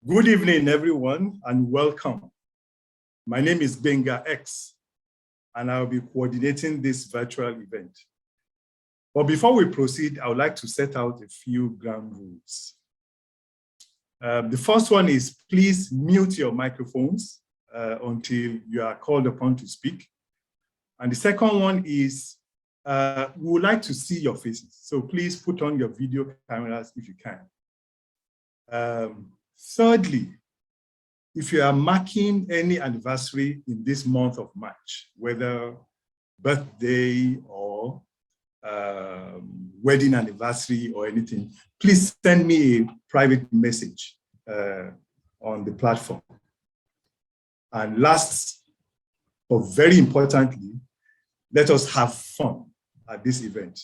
Good evening, everyone, and welcome. My name is Benga X, and I'll be coordinating this virtual event. But before we proceed, I would like to set out a few ground rules. The first one is please mute your microphones until you are called upon to speak. And the second one is we would like to see your faces. So please put on your video cameras if you can. Thirdly, if you are marking any anniversary in this month of March, whether birthday or wedding anniversary or anything, please send me a private message on the platform. And last, but very importantly, let us have fun at this event,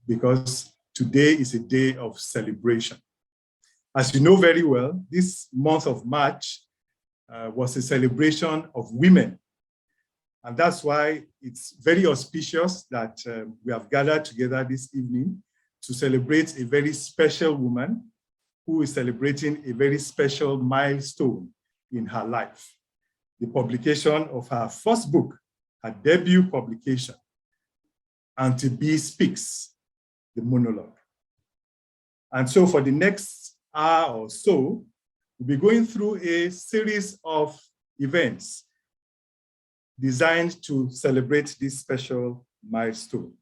because today is a day of celebration. As you know very well, this month of March was a celebration of women. And that's why it's very auspicious that we have gathered together this evening to celebrate a very special woman who is celebrating a very special milestone in her life, the publication of her first book, her debut publication, AuntyB Speaks, the Monologue. And so for the next hour or so, we'll be going through a series of events designed to celebrate this special milestone.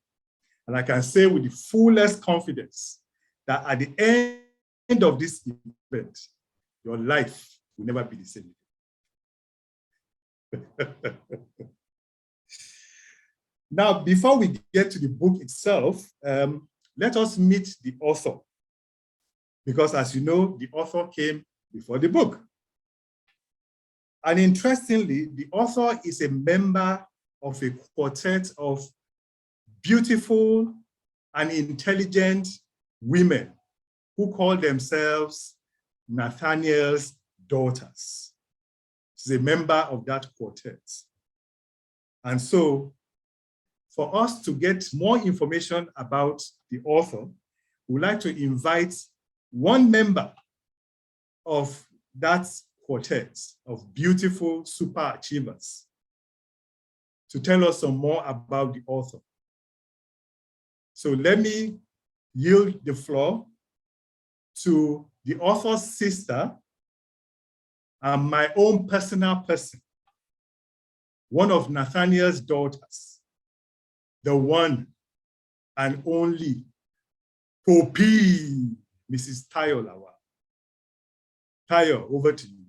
And I can say with the fullest confidence that at the end of this event, your life will never be the same. Now, before we get to the book itself, let us meet the author. Because as you know, the author came before the book. And interestingly, the author is a member of a quartet of beautiful and intelligent women who call themselves Nathaniel's daughters. She's a member of that quartet. And so, for us to get more information about the author, we'd like to invite one member of that quartet of beautiful super achievers to tell us some more about the author. So let me yield the floor to the author's sister and my own personal person, one of Nathaniel's daughters, the one and only Poppy, Mrs. Tayo Lawa. Tayo, over to you.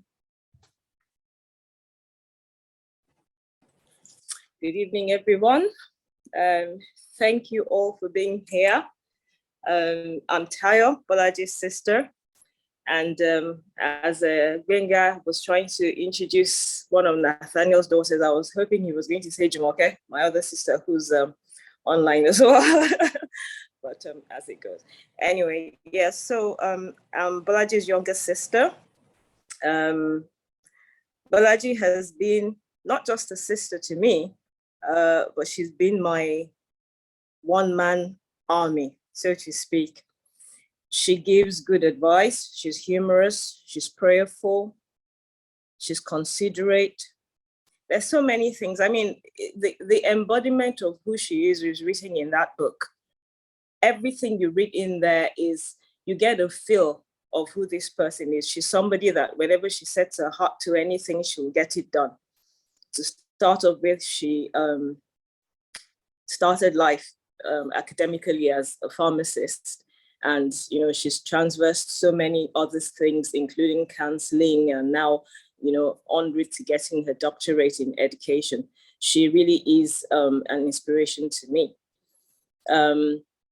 Good evening, everyone. Thank you all for being here. I'm Tayo, Bolaji's sister. And as Benga was trying to introduce one of Nathaniel's daughters, I was hoping he was going to say Jumoke, my other sister who's online as well. but as it goes. Anyway, yes, so I'm Bolaji's younger sister. Bolaji has been not just a sister to me, but she's been my one-man army, so to speak. She gives good advice, she's humorous, she's prayerful, she's considerate. There's so many things. I mean, the embodiment of who she is written in that book. Everything you read in there is, you get a feel of who this person is. She's somebody that whenever she sets her heart to anything, she'll get it done. To start off with, she started life academically as a pharmacist. And, you know, she's transversed so many other things, including counselling, and now, you know, en route to getting her doctorate in education. She really is an inspiration to me.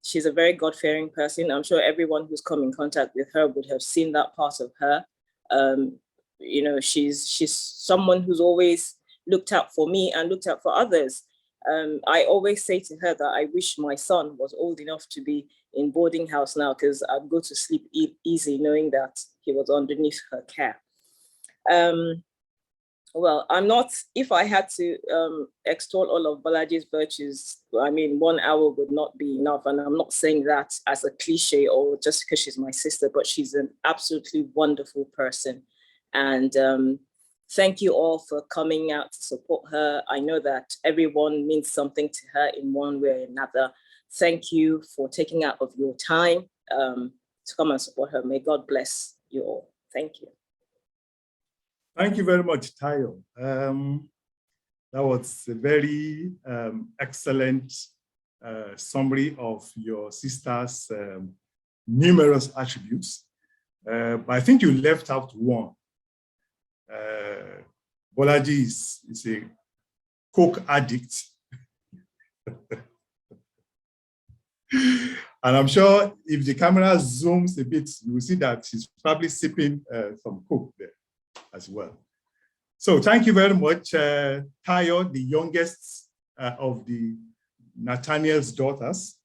She's a very God-fearing person. I'm sure everyone who's come in contact with her would have seen that part of her. You know, she's someone who's always looked out for me and looked out for others. I always say to her that I wish my son was old enough to be in boarding house now, because I'd go to sleep easy knowing that he was underneath her care. Well, I'm not, if I had to extol all of Bolaji's virtues, I mean, 1 hour would not be enough. And I'm not saying that as a cliche or just because she's my sister, but she's an absolutely wonderful person. And thank you all for coming out to support her. I know that everyone means something to her in one way or another. Thank you for taking out of your time to come and support her. May God bless you all. Thank you. Thank you very much, Tayo. That was a very excellent summary of your sister's numerous attributes. But I think you left out one. Bolaji is a coke addict. And I'm sure if the camera zooms a bit, you will see that she's probably sipping some coke there as well. So thank you very much, Tayo, the youngest of the Nathaniel's daughters,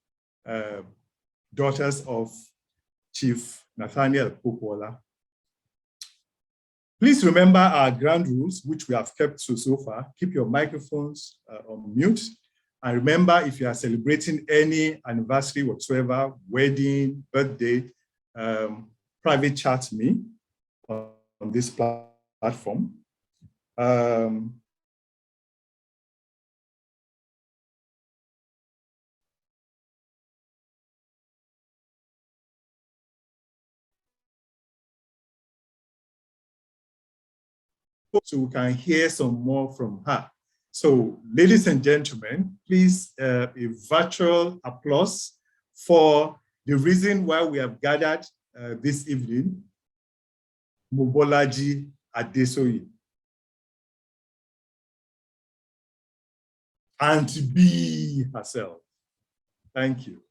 daughters of Chief Nathaniel Popola. Please remember our ground rules, which we have kept so far. Keep your microphones on mute. And remember, if you are celebrating any anniversary whatsoever, wedding, birthday, private chat me on this platform. So we can hear some more from her. So, ladies and gentlemen, please a virtual applause for the reason why we have gathered this evening, Mobolaji Adesoye. Aunty B herself. Thank you.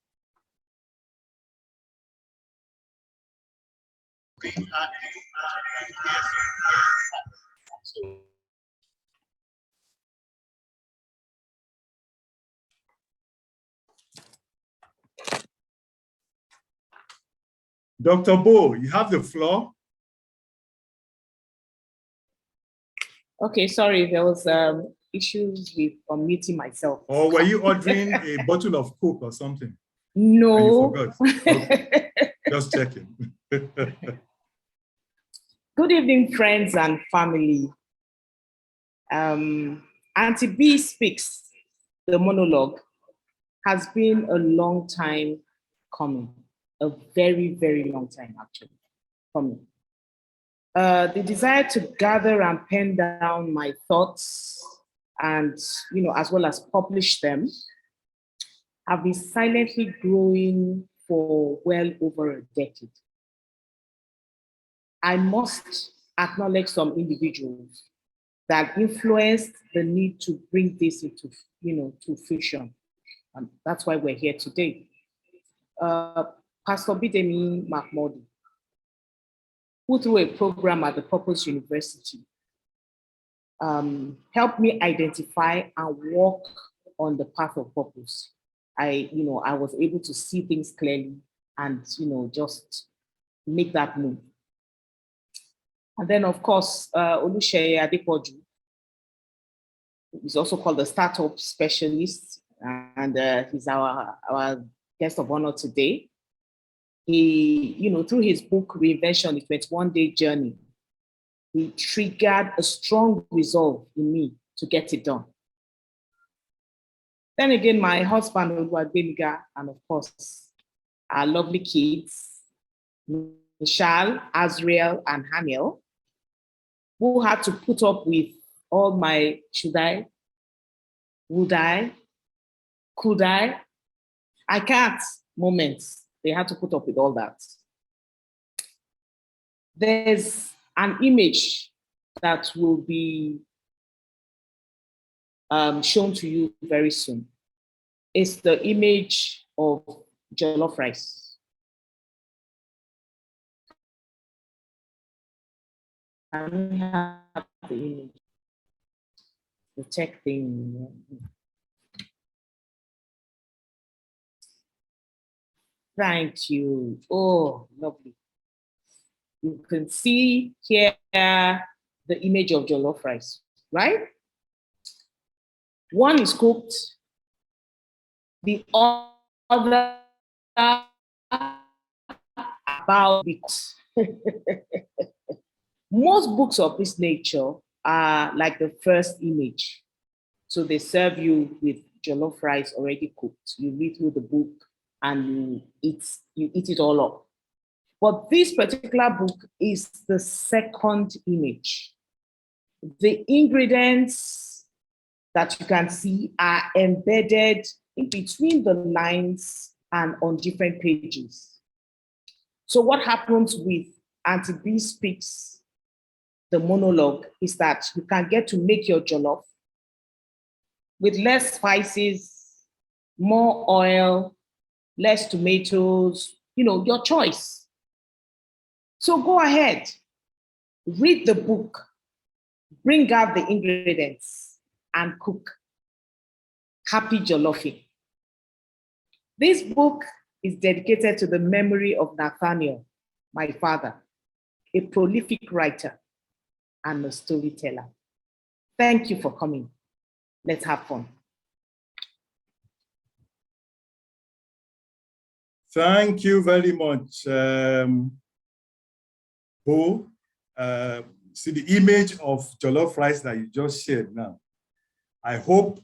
Dr. Bo, you have the floor. Okay, sorry, there was issues with unmuting myself. Or were you ordering a bottle of Coke or something? No. And you forgot. Okay. Just checking. Good evening, friends and family. AuntyB Speaks, the monologue, has been a long time coming. A very, very long time, actually, coming. The desire to gather and pen down my thoughts and, you know, as well as publish them, have been silently growing for well over a decade. I must acknowledge some individuals that influenced the need to bring this into, you know, to fruition. And that's why we're here today. Pastor Bidemi Mahmoudi, who through a program at the Purpose University, helped me identify and walk on the path of purpose. I was able to see things clearly and, just make that move. And then, of course, Oluseye Adepoju is also called the startup specialist, and he's our guest of honor today. He, through his book, Reinvention, the 21-day journey, he triggered a strong resolve in me to get it done. Then again, my husband, Oluwagbemiga, and of course, our lovely kids, Michelle, Azriel, and Haniel, who had to put up with all my should I, would I, could I can't moments. They had to put up with all that. There's an image that will be shown to you very soon. It's the image of jollof rice. Can we have the image? The tech thing. Thank you. Oh, lovely. You can see here the image of jollof rice, right? One is cooked, the other about it. Most books of this nature are like the first image. So they serve you with jollof rice already cooked. You read through the book and you eat it all up. But this particular book is the second image. The ingredients that you can see are embedded in between the lines and on different pages. So what happens with Aunty B Speaks, the monologue, is that you can get to make your jollof with less spices, more oil, less tomatoes, your choice. So go ahead, read the book, bring out the ingredients, and cook. Happy jollofing. This book is dedicated to the memory of Nathaniel, my father, a prolific writer and a storyteller. Thank you for coming. Let's have fun. Thank you very much, Bo. See the image of jollof rice that you just shared now. I hope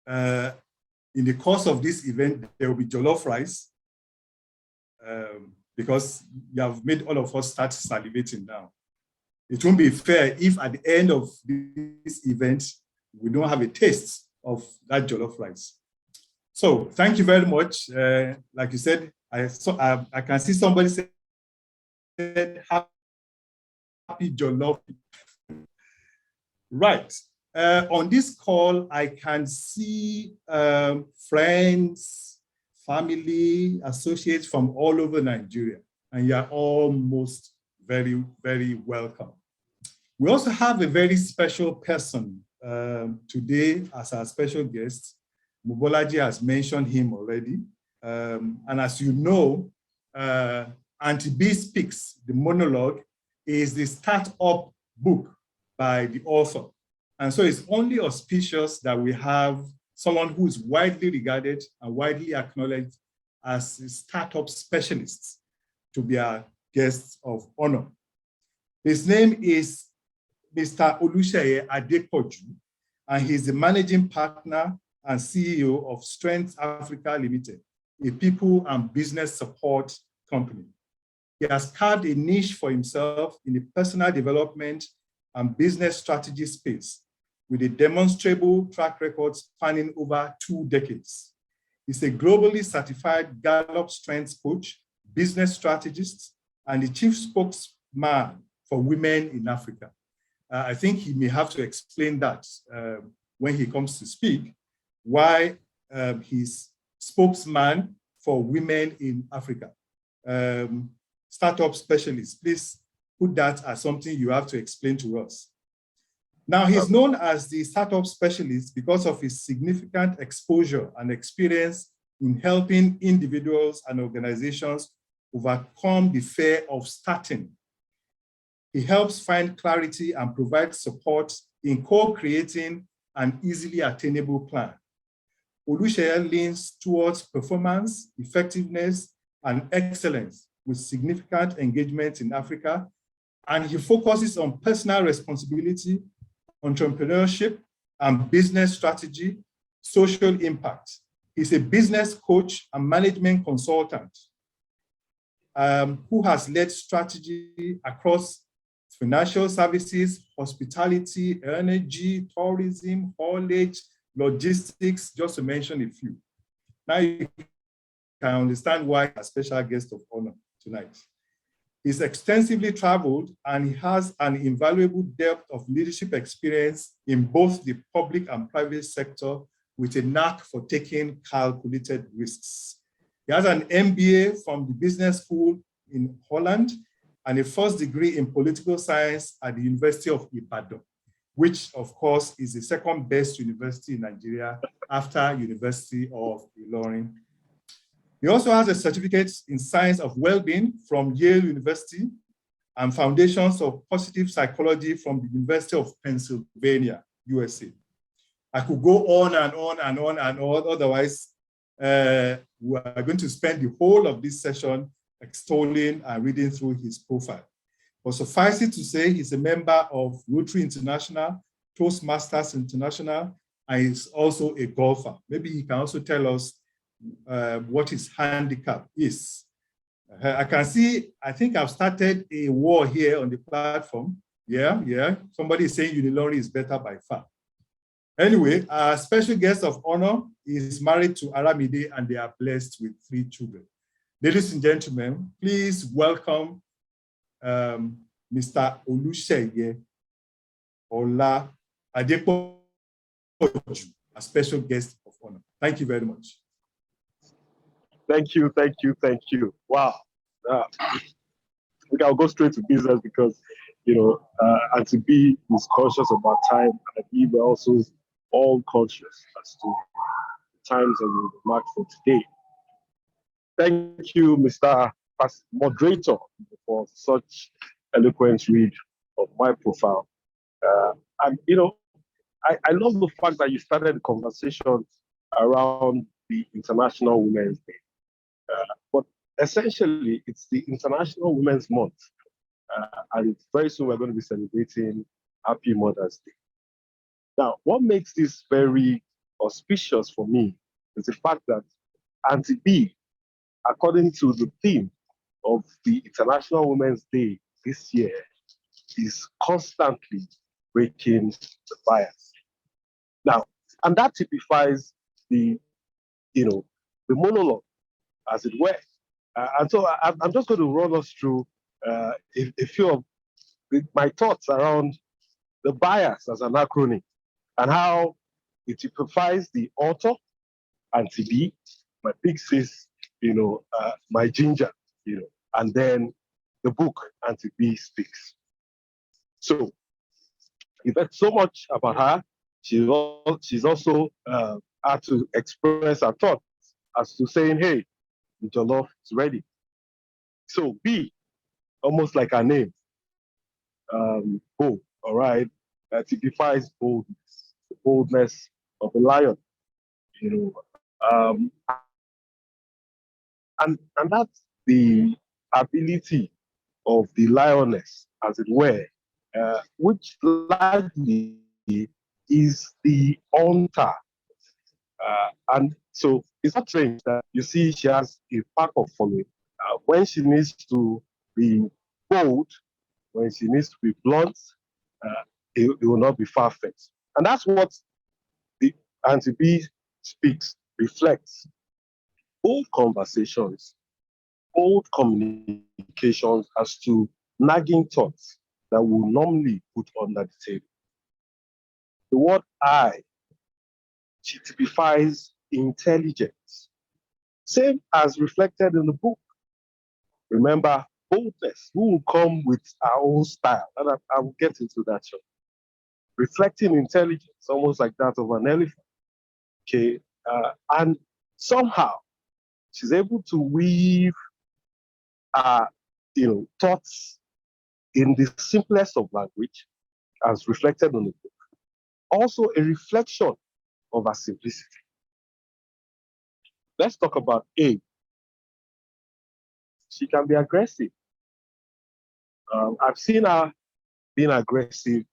in the course of this event, there will be jollof rice because you have made all of us start salivating now. It won't be fair if at the end of this event, we don't have a taste of that jollof rice. So thank you very much. Like you said, I can see somebody say happy jollof. Right. On this call, I can see friends, family, associates from all over Nigeria, and you're all most very, very welcome. We also have a very special person today as our special guest. Mobolaji has mentioned him already. And as you know, AuntyB Speaks, the monologue, is the startup book by the author. And so it's only auspicious that we have someone who is widely regarded and widely acknowledged as a startup specialist to be our guest of honor. His name is Mr. Oluseye Adepoju, and he's the managing partner and CEO of Strength Africa Limited, a people and business support company. He has carved a niche for himself in the personal development and business strategy space with a demonstrable track record spanning over 2 decades. He's a globally certified Gallup Strengths coach, business strategist, and the chief spokesman for women in Africa. I think he may have to explain that when he comes to speak, why he's spokesman for women in Africa. Startup specialist, please put that as something you have to explain to us. Now, he's known as the startup specialist because of his significant exposure and experience in helping individuals and organizations overcome the fear of starting. He helps find clarity and provide support in co-creating an easily attainable plan. Oluseye leans towards performance, effectiveness, and excellence with significant engagement in Africa, and he focuses on personal responsibility, entrepreneurship, and business strategy, social impact. He's a business coach and management consultant who has led strategy across financial services, hospitality, energy, tourism, haulage, logistics, just to mention a few. Now you can understand why a special guest of honor tonight. He's extensively traveled and he has an invaluable depth of leadership experience in both the public and private sector with a knack for taking calculated risks. He has an MBA from the business school in Holland and a first degree in political science at the University of Ibadan, which of course is the second best university in Nigeria after University of Ilorin. He also has a certificate in science of well-being from Yale University and foundations of positive psychology from the University of Pennsylvania, USA. I could go on and on and on and on, otherwise we are going to spend the whole of this session extolling and reading through his profile. But suffice it to say, he's a member of Rotary International, Toastmasters International, and he's also a golfer. Maybe he can also tell us what his handicap is. I can see, I think I've started a war here on the platform. Yeah. Somebody is saying Unilori is better by far. Anyway, our special guest of honor is married to Aramide and they are blessed with 3 children. Ladies and gentlemen, please welcome Mr. Oluseye Ola Adepoju, a special guest of honor. Thank you very much. Thank you. Wow. I'll go straight to business because, Aunty B is conscious about time and we're also all conscious as to the times that we mark for today. Thank you, Mr. Moderator, for such eloquent read of my profile. I love the fact that you started the conversation around the International Women's Day. But essentially, it's the International Women's Month. And very soon we're going to be celebrating Happy Mother's Day. Now, what makes this very auspicious for me is the fact that Aunty B, according to the theme of the International Women's Day this year, is constantly breaking the bias. Now, and that typifies the monologue, as it were. And so I'm just going to run us through a few of my thoughts around the bias as an acronym and how it typifies the author, Aunty B, my big sis, my ginger, and then the book, AuntyB Speaks. So you've heard so much about her. She's also had to express her thoughts as to saying, hey, the jollof is ready. So B, almost like her name, Bo, all right, typifies boldness, the boldness of a lion, and that's the ability of the lioness, as it were, which largely is the hunter. And so it's not strange that you see she has a pack of following. When she needs to be bold, when she needs to be blunt, it will not be far-fetched. And that's what the AuntyB Speaks reflects. Bold conversations, bold communications as to nagging thoughts that we normally put under the table. The word I typifies intelligence, same as reflected in the book. Remember, boldness, who will come with our own style, and I will get into that shortly. Reflecting intelligence, almost like that of an elephant. Okay, and somehow She's able to weave thoughts in the simplest of language, as reflected on the book. Also a reflection of her simplicity. Let's talk about A. She can be aggressive. I've seen her being aggressive,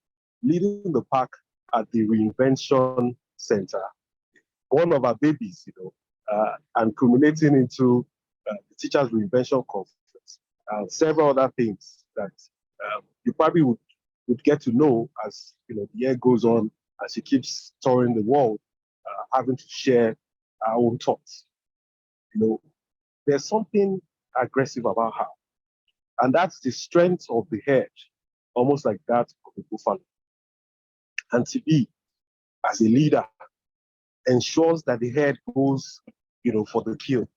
leading the pack at the Reinvention Center, one of our babies, and culminating into the Teachers Reinvention Conference, and several other things that you probably would get to know as the year goes on, as she keeps touring the world, having to share our own thoughts. There's something aggressive about her, and that's the strength of the head, almost like that of the buffalo. Aunty B, as a leader, ensures that the head goes, for the kill.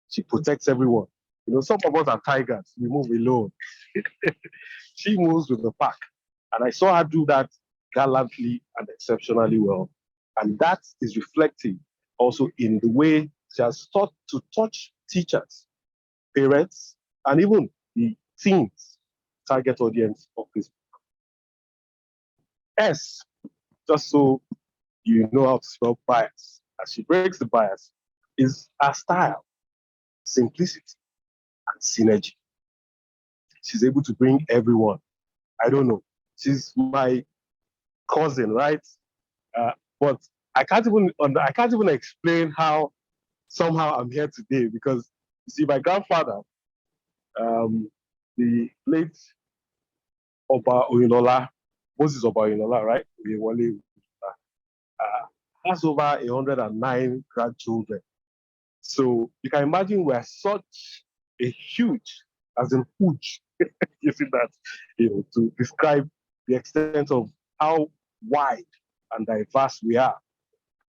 She protects everyone. Some of us are tigers. We move alone. She moves with the pack. And I saw her do that gallantly and exceptionally well. And that is reflected also in the way she has taught to touch teachers, parents, and even the teens, target audience of this book. S, just so you know how to spell bias, as she breaks the bias, is her style, simplicity, and synergy. She's able to bring everyone. I don't know. She's my cousin, right? But I can't even explain how somehow I'm here today, because you see, my grandfather, the late Oba Oyinola, Moses Oba Oyinola, right? Has over 109 grandchildren. So you can imagine we're such a huge, as in huge, using that, to describe the extent of how wide and diverse we are.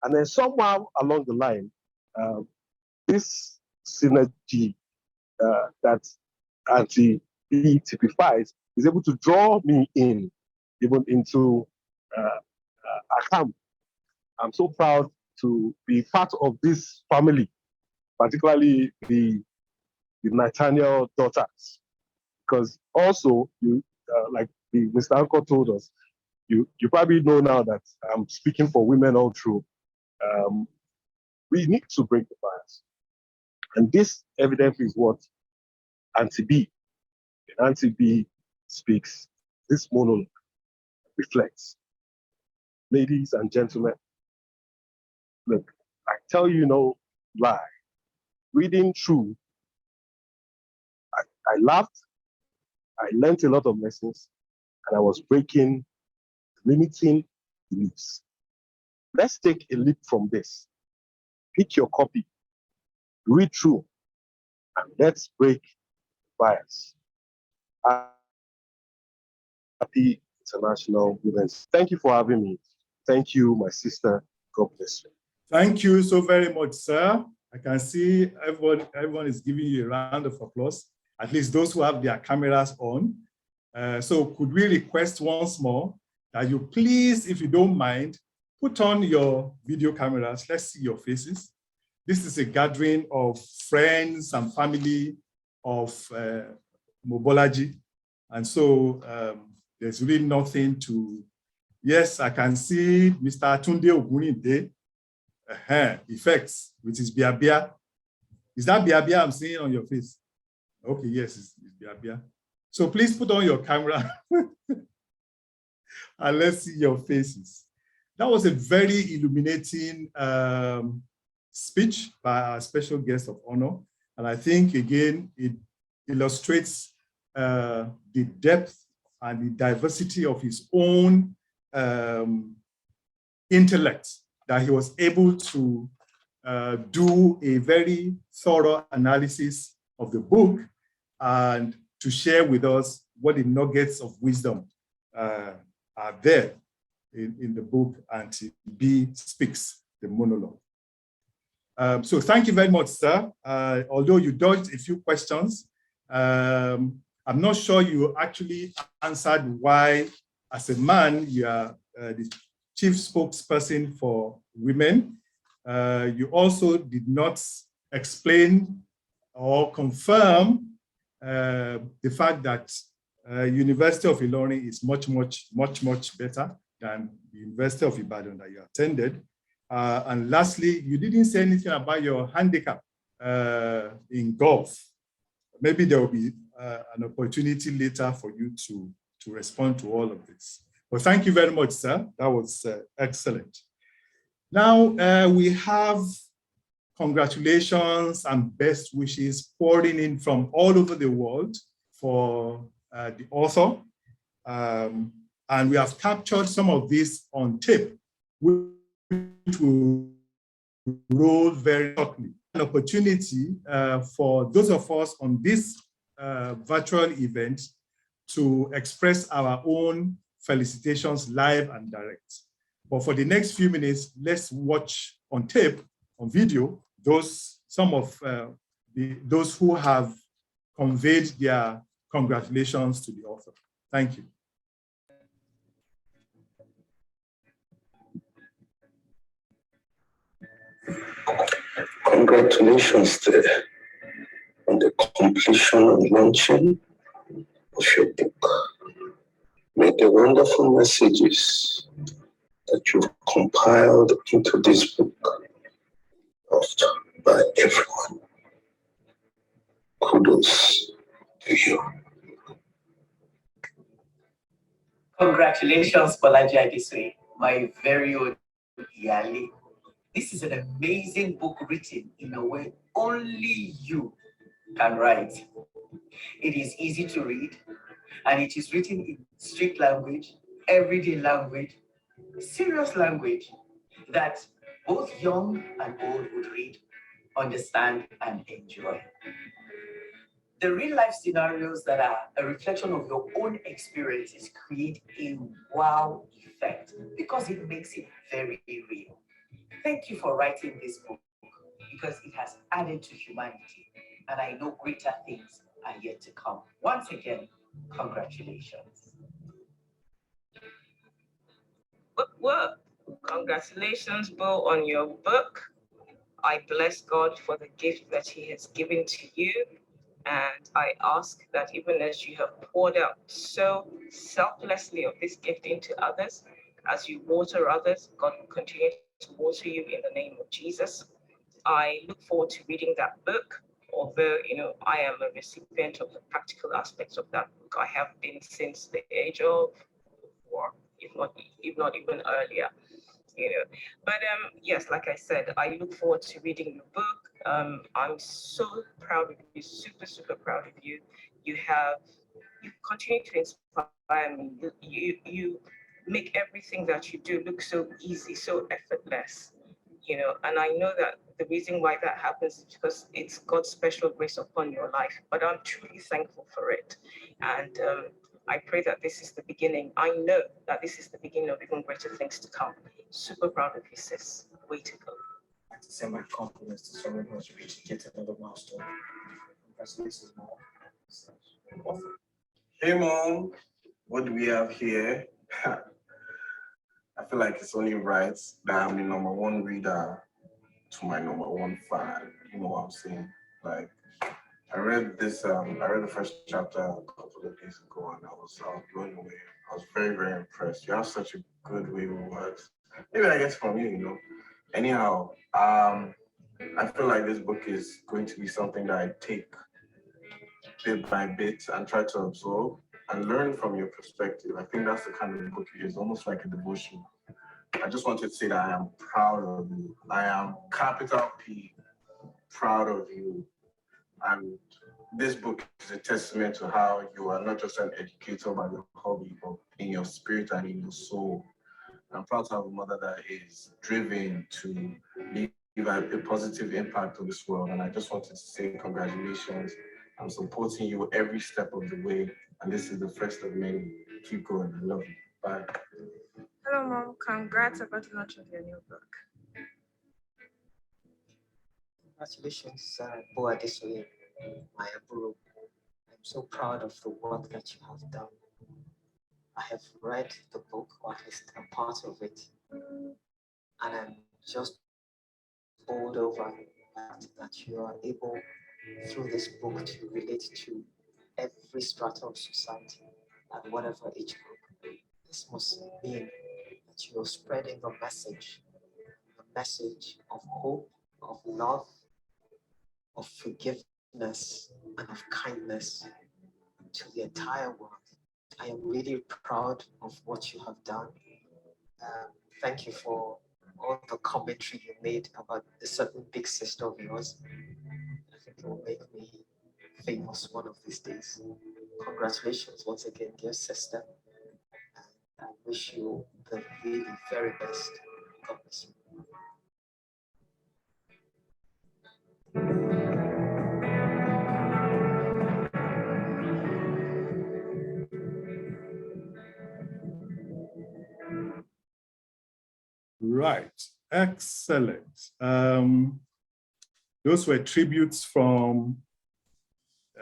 And then somewhere along the line, this synergy that Aunty B typifies is able to draw me in, even into a camp. I'm so proud to be part of this family, particularly the Nathaniel daughters, because also, like Mr. Uncle told us, you probably know now that I'm speaking for women all through. We need to break the bias. And this evidently is what Aunty B, in AuntyB Speaks, this monologue reflects. Ladies and gentlemen, look, I tell you no lie. Reading through, I laughed, I learned a lot of lessons, and I was breaking limiting beliefs. Let's take a leap from this. Pick your copy, read through, and let's break bias. Happy International Women's. Thank you for having me. Thank you, my sister. God bless you. Thank you so very much, sir. I can see everyone is giving you a round of applause, at least those who have their cameras on. So could we request once more that you please, if you don't mind, put on your video cameras. Let's see your faces. This is a gathering of friends and family of Mobolaji. And so there's really nothing to, yes, I can see Mr. Tunde Ogunrinde, effects, which is Biabia. Is that Biabia I'm seeing on your face? Okay, yes, it's Biabia. So please put on your camera and let's see your faces. That was a very illuminating speech by our special guest of honor. And I think, again, it illustrates the depth and the diversity of his own intellect, that he was able to do a very thorough analysis of the book and to share with us what the nuggets of wisdom are there in the book AuntyB Speaks, the monologue. So thank you very much, sir. Although you dodged a few questions, I'm not sure you actually answered why, as a man, you are the chief spokesperson for women. You also did not explain or confirm the fact that University of Ilorin is much better than the University of Ibadan that you attended. And lastly, you didn't say anything about your handicap in golf. Maybe there will be an opportunity later for you to respond to all of this. But thank you very much, sir. That was excellent. Now we have congratulations and best wishes pouring in from all over the world for the author. And we have captured some of this on tape, which will roll very shortly. An opportunity for those of us on this virtual event to express our own felicitations live and direct. But for the next few minutes, let's watch on tape, on video, some of those who have conveyed their congratulations to the author. Thank you. Congratulations on the completion and launching of your book. May the wonderful messages that you've compiled into this book loved by everyone. Kudos to you. Congratulations, Mobolaji Adesoye, my very own Iyali. This is an amazing book written in a way only you can write. It is easy to read, and it is written in street language, everyday language, serious language that both young and old would read, understand, and enjoy. The real life scenarios that are a reflection of your own experiences create a wow effect because it makes it very real. Thank you for writing this book because it has added to humanity, and I know greater things are yet to come. Once again, congratulations. Book work. Congratulations, Bo, on your book. I bless God for the gift that He has given to you. And I ask that even as you have poured out so selflessly of this gift into others, as you water others, God will continue to water you in the name of Jesus. I look forward to reading that book, although, I am a recipient of the practical aspects of that book. I have been since the age of 4, if not even earlier. But yes, like I said, I look forward to reading your book. I'm so proud of you, super proud of you. You continue to inspire me. You make everything that you do look so easy, so effortless, and I know that the reason why that happens is because it's God's special grace upon your life, but I'm truly thankful for it. And I pray that this is the beginning. I know that this is the beginning of even greater things to come. Super proud of you, sis. Way to go. I'd like to send my compliments to someone who has reached yet another milestone. Congratulations, Mom. Hey, Mom. What do we have here? I feel like it's only right that I'm the #1 reader to my #1 fan. You know what I'm saying? Like, I read the first chapter a couple of days ago, and I was blown away. I was very impressed. You have such a good way with words. Maybe I guess from you, Anyhow, I feel like this book is going to be something that I take bit by bit and try to absorb and learn from your perspective. I think that's the kind of book it is, almost like a devotion. I just wanted to say that I am proud of you. I am capital P, proud of you. And this book is a testament to how you are not just an educator by your hobby, but in your spirit and in your soul. I'm proud to have a mother that is driven to leave a positive impact on this world. And I just wanted to say congratulations. I'm supporting you every step of the way. And this is the first of many. Keep going. I love you. Bye. Hello, Mom. Congrats about the launch of your new book. Congratulations, Bo Adesoye, my Aburo. I'm so proud of the work that you have done. I have read the book, or at least a part of it, and I'm just bowled over fact that you are able, through this book, to relate to every strata of society and whatever age group. This must mean that you're spreading a message of hope, of love, of forgiveness, and of kindness to the entire world. I am really proud of what you have done. Thank you for all the commentary you made about a certain big sister of yours. I think it will make me famous one of these days. Congratulations once again, dear sister. And I wish you the really very best. God bless you. Right, excellent. Those were tributes from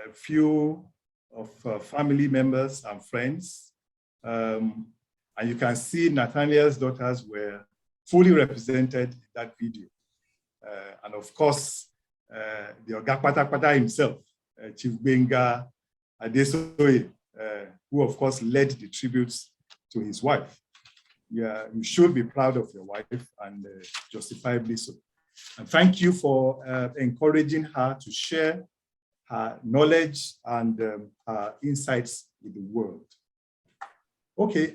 a few of family members and friends. And you can see Nathaniel's daughters were fully represented in that video. And of course, the Oga Patapata himself, Chief Gbenga Adesoye, who of course led the tributes to his wife. Yeah, you should be proud of your wife, and justifiably so. And thank you for encouraging her to share her knowledge and her insights with the world. Okay,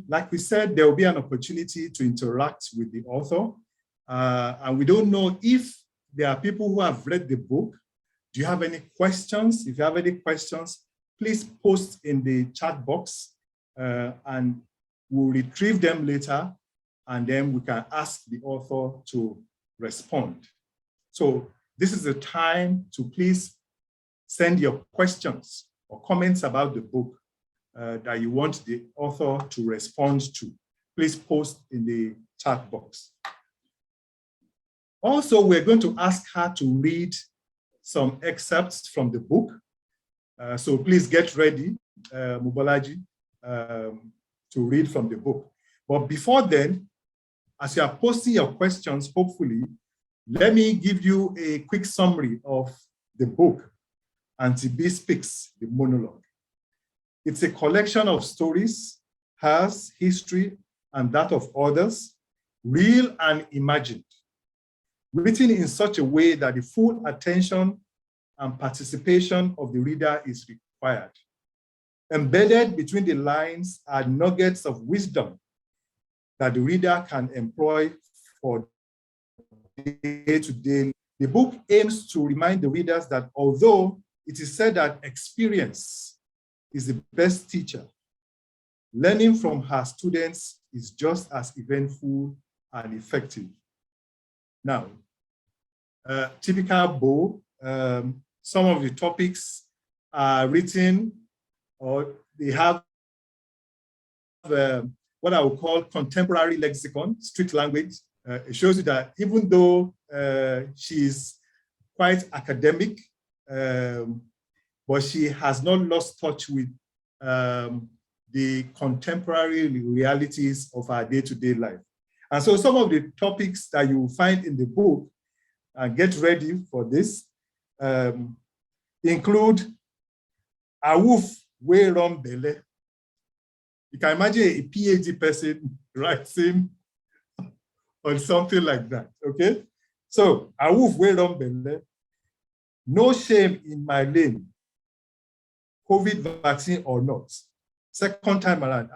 like we said, there will be an opportunity to interact with the author. And we don't know if there are people who have read the book. Do you have any questions? If you have any questions, please post in the chat box and we'll retrieve them later, and then we can ask the author to respond. So this is the time to please send your questions or comments about the book that you want the author to respond to. Please post in the chat box. Also, we're going to ask her to read some excerpts from the book. So please get ready, Mobolaji, to read from the book. But before then, as you are posting your questions, hopefully, let me give you a quick summary of the book, AuntyB Speaks, the Monologue. It's a collection of stories, hers, history, and that of others, real and imagined, written in such a way that the full attention and participation of the reader is required. Embedded between the lines are nuggets of wisdom that the reader can employ for day-to-day. The book aims to remind the readers that although it is said that experience is the best teacher, learning from her students is just as eventful and effective. Now, typical Bo, some of the topics are written, or they have what I would call contemporary lexicon, street language. It shows you that even though she's quite academic, but she has not lost touch with the contemporary realities of our day-to-day life. And so some of the topics that you will find in the book, and get ready for this, include a wolf wey run belle. You can imagine a PhD person writing on something like that, okay? So, a wolf wey run belle, no shame in my lane, COVID vaccine or not. Second time around,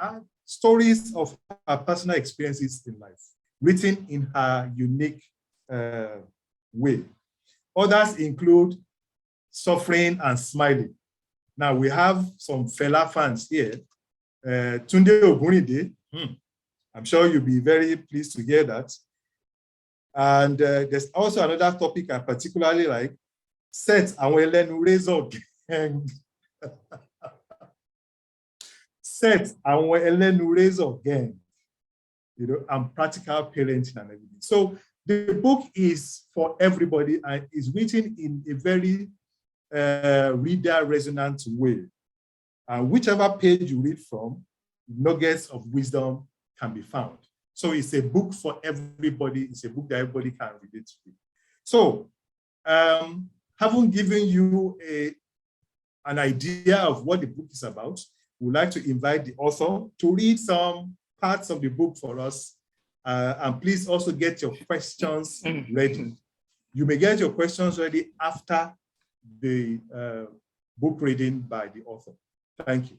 stories of her personal experiences in life, written in her unique way. Others include suffering and smiling. Now we have some Fela fans here. Tunde Ogunride, I'm sure you'll be very pleased to hear that. And there's also another topic I particularly like, set àwọn ẹlẹ́nu razor gang. Set àwọn ẹlẹ́nu razor gang, you know, and practical parenting and everything. So the book is for everybody and is written in a very reader resonant way. And whichever page you read from, nuggets of wisdom can be found. So it's a book for everybody. It's a book that everybody can relate to. So Having given you an idea of what the book is about, we'd like to invite the author to read some parts of the book for us. And please also get your questions ready. You may get your questions ready after the book reading by the author. Thank you.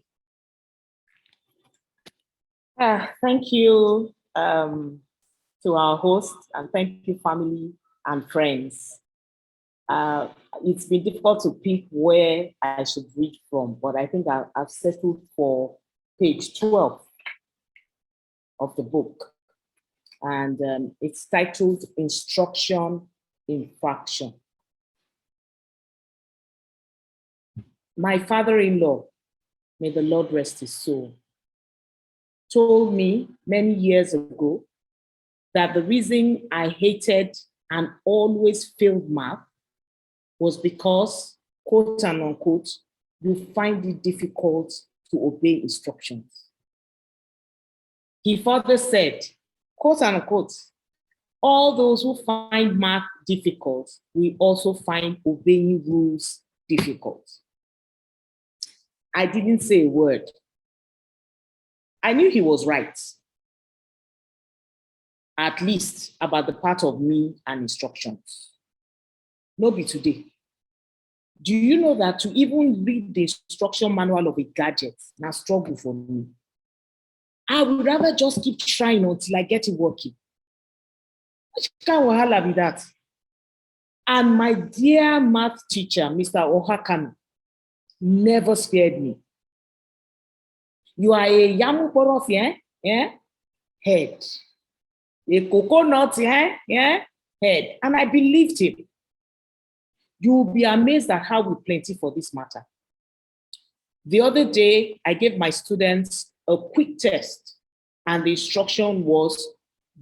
Thank you to our host, and thank you, family and friends. It's been difficult to pick where I should read from, but I think I've settled for page 12 of the book. And it's titled Instruction in Fraction. My father-in-law, may the Lord rest his soul, told me many years ago that the reason I hated and always failed math was because, quote and unquote, you find it difficult to obey instructions. He further said, quote and unquote, all those who find math difficult will also find obeying rules difficult. I didn't say a word. I knew he was right, at least about the part of me and instructions. No be today. Do you know that to even read the instruction manual of a gadget, na struggle for me? I would rather just keep trying until I get it working. Which kind of wahala be that? And my dear math teacher, Mr. Ohakami, never spared me. You are a yamu porof, head. A coconut, head. And I believed him. You will be amazed at how we plenty for this matter. The other day, I gave my students a quick test, and the instruction was,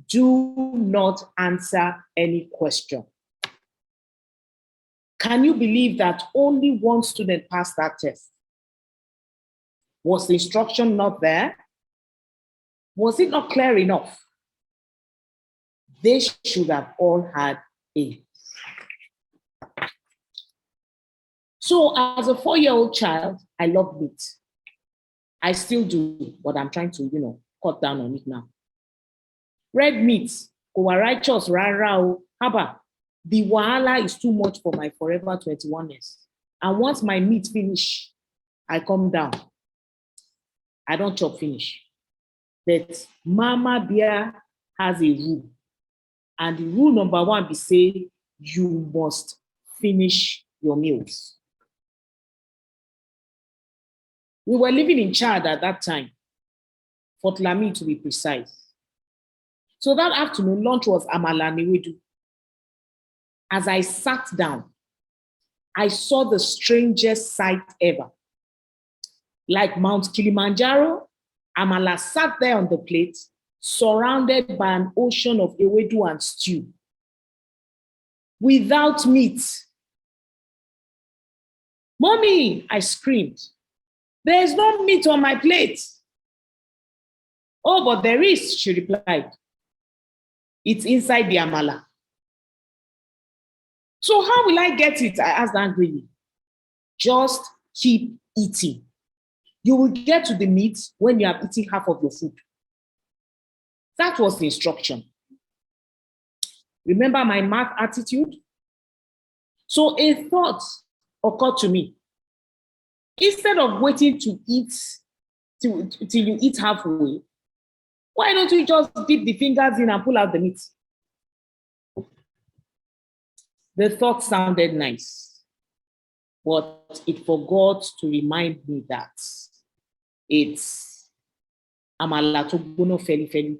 do not answer any question. Can you believe that only one student passed that test? Was the instruction not there? Was it not clear enough? They should have all had A. So as a 4-year-old child, I love meat. I still do, but I'm trying to, cut down on it now. Red meat, righteous, rara, haba. The wahala is too much for my forever 21ers. And once my meat finish, I come down. I don't chop finish. But Mama Bear has a rule. And the rule number 1 be say, you must finish your meals. We were living in Chad at that time, Fort Lamy to be precise. So that afternoon, lunch was amala newedu. As I sat down, I saw the strangest sight ever. Like Mount Kilimanjaro, amala sat there on the plate, surrounded by an ocean of ewedu and stew. Without meat. Mommy, I screamed. There's no meat on my plate. Oh, but there is, she replied. It's inside the amala. So how will I get it? I asked angrily. Just keep eating. You will get to the meat when you have eaten half of your food. That was the instruction. Remember my math attitude? So a thought occurred to me. Instead of waiting to eat till you eat halfway, why don't you just dip the fingers in and pull out the meat? The thought sounded nice, but it forgot to remind me that it's amala to bono feli feli.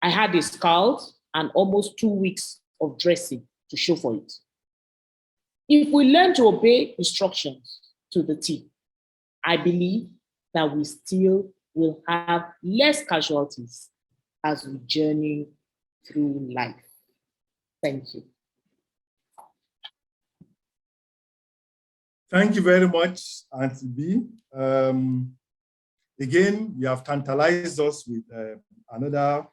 I had a scald and almost 2 weeks of dressing to show for it. If we learn to obey instructions to the T, I believe that we still will have less casualties as we journey through life. Thank you. Thank you very much, Aunty B. Again, you have tantalized us with another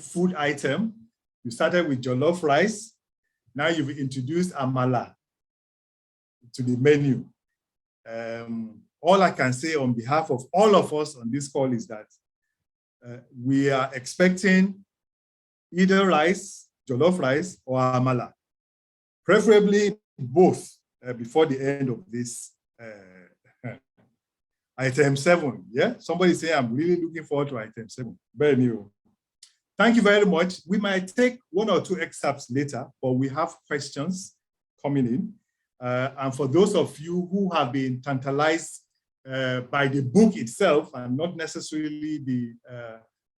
food item. You started with jollof rice. Now you've introduced amala to the menu. All I can say on behalf of all of us on this call is that we are expecting either rice, jollof rice, or amala, preferably both before the end of this item 7. Yeah, somebody say I'm really looking forward to item 7. Very new. Thank you very much. We might take 1 or 2 excerpts later, but we have questions coming in. And for those of you who have been tantalized by the book itself and not necessarily the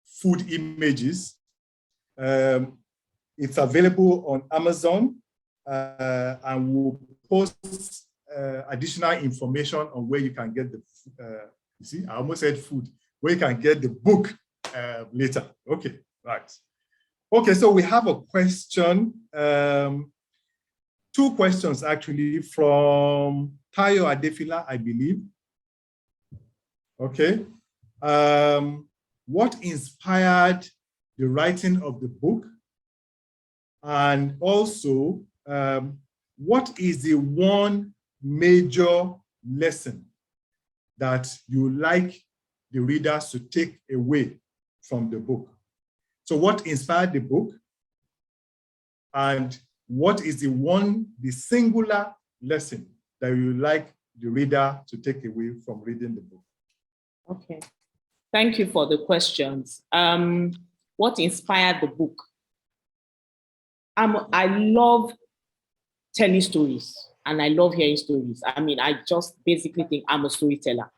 food images, it's available on Amazon, and we'll post additional information on where you can get the, you see, I almost said food, where you can get the book later. Okay, right. Okay, so we have a question, 2 questions actually from Tayo Adefila, I believe. Okay. What inspired the writing of the book? And also, what is the one major lesson that you like the readers to take away from the book? So what inspired the book? And what is the singular lesson that you like the reader to take away from reading the book? Okay, thank you for the questions. What inspired the book? I love telling stories and I love hearing stories. I mean, I just basically think I'm a storyteller.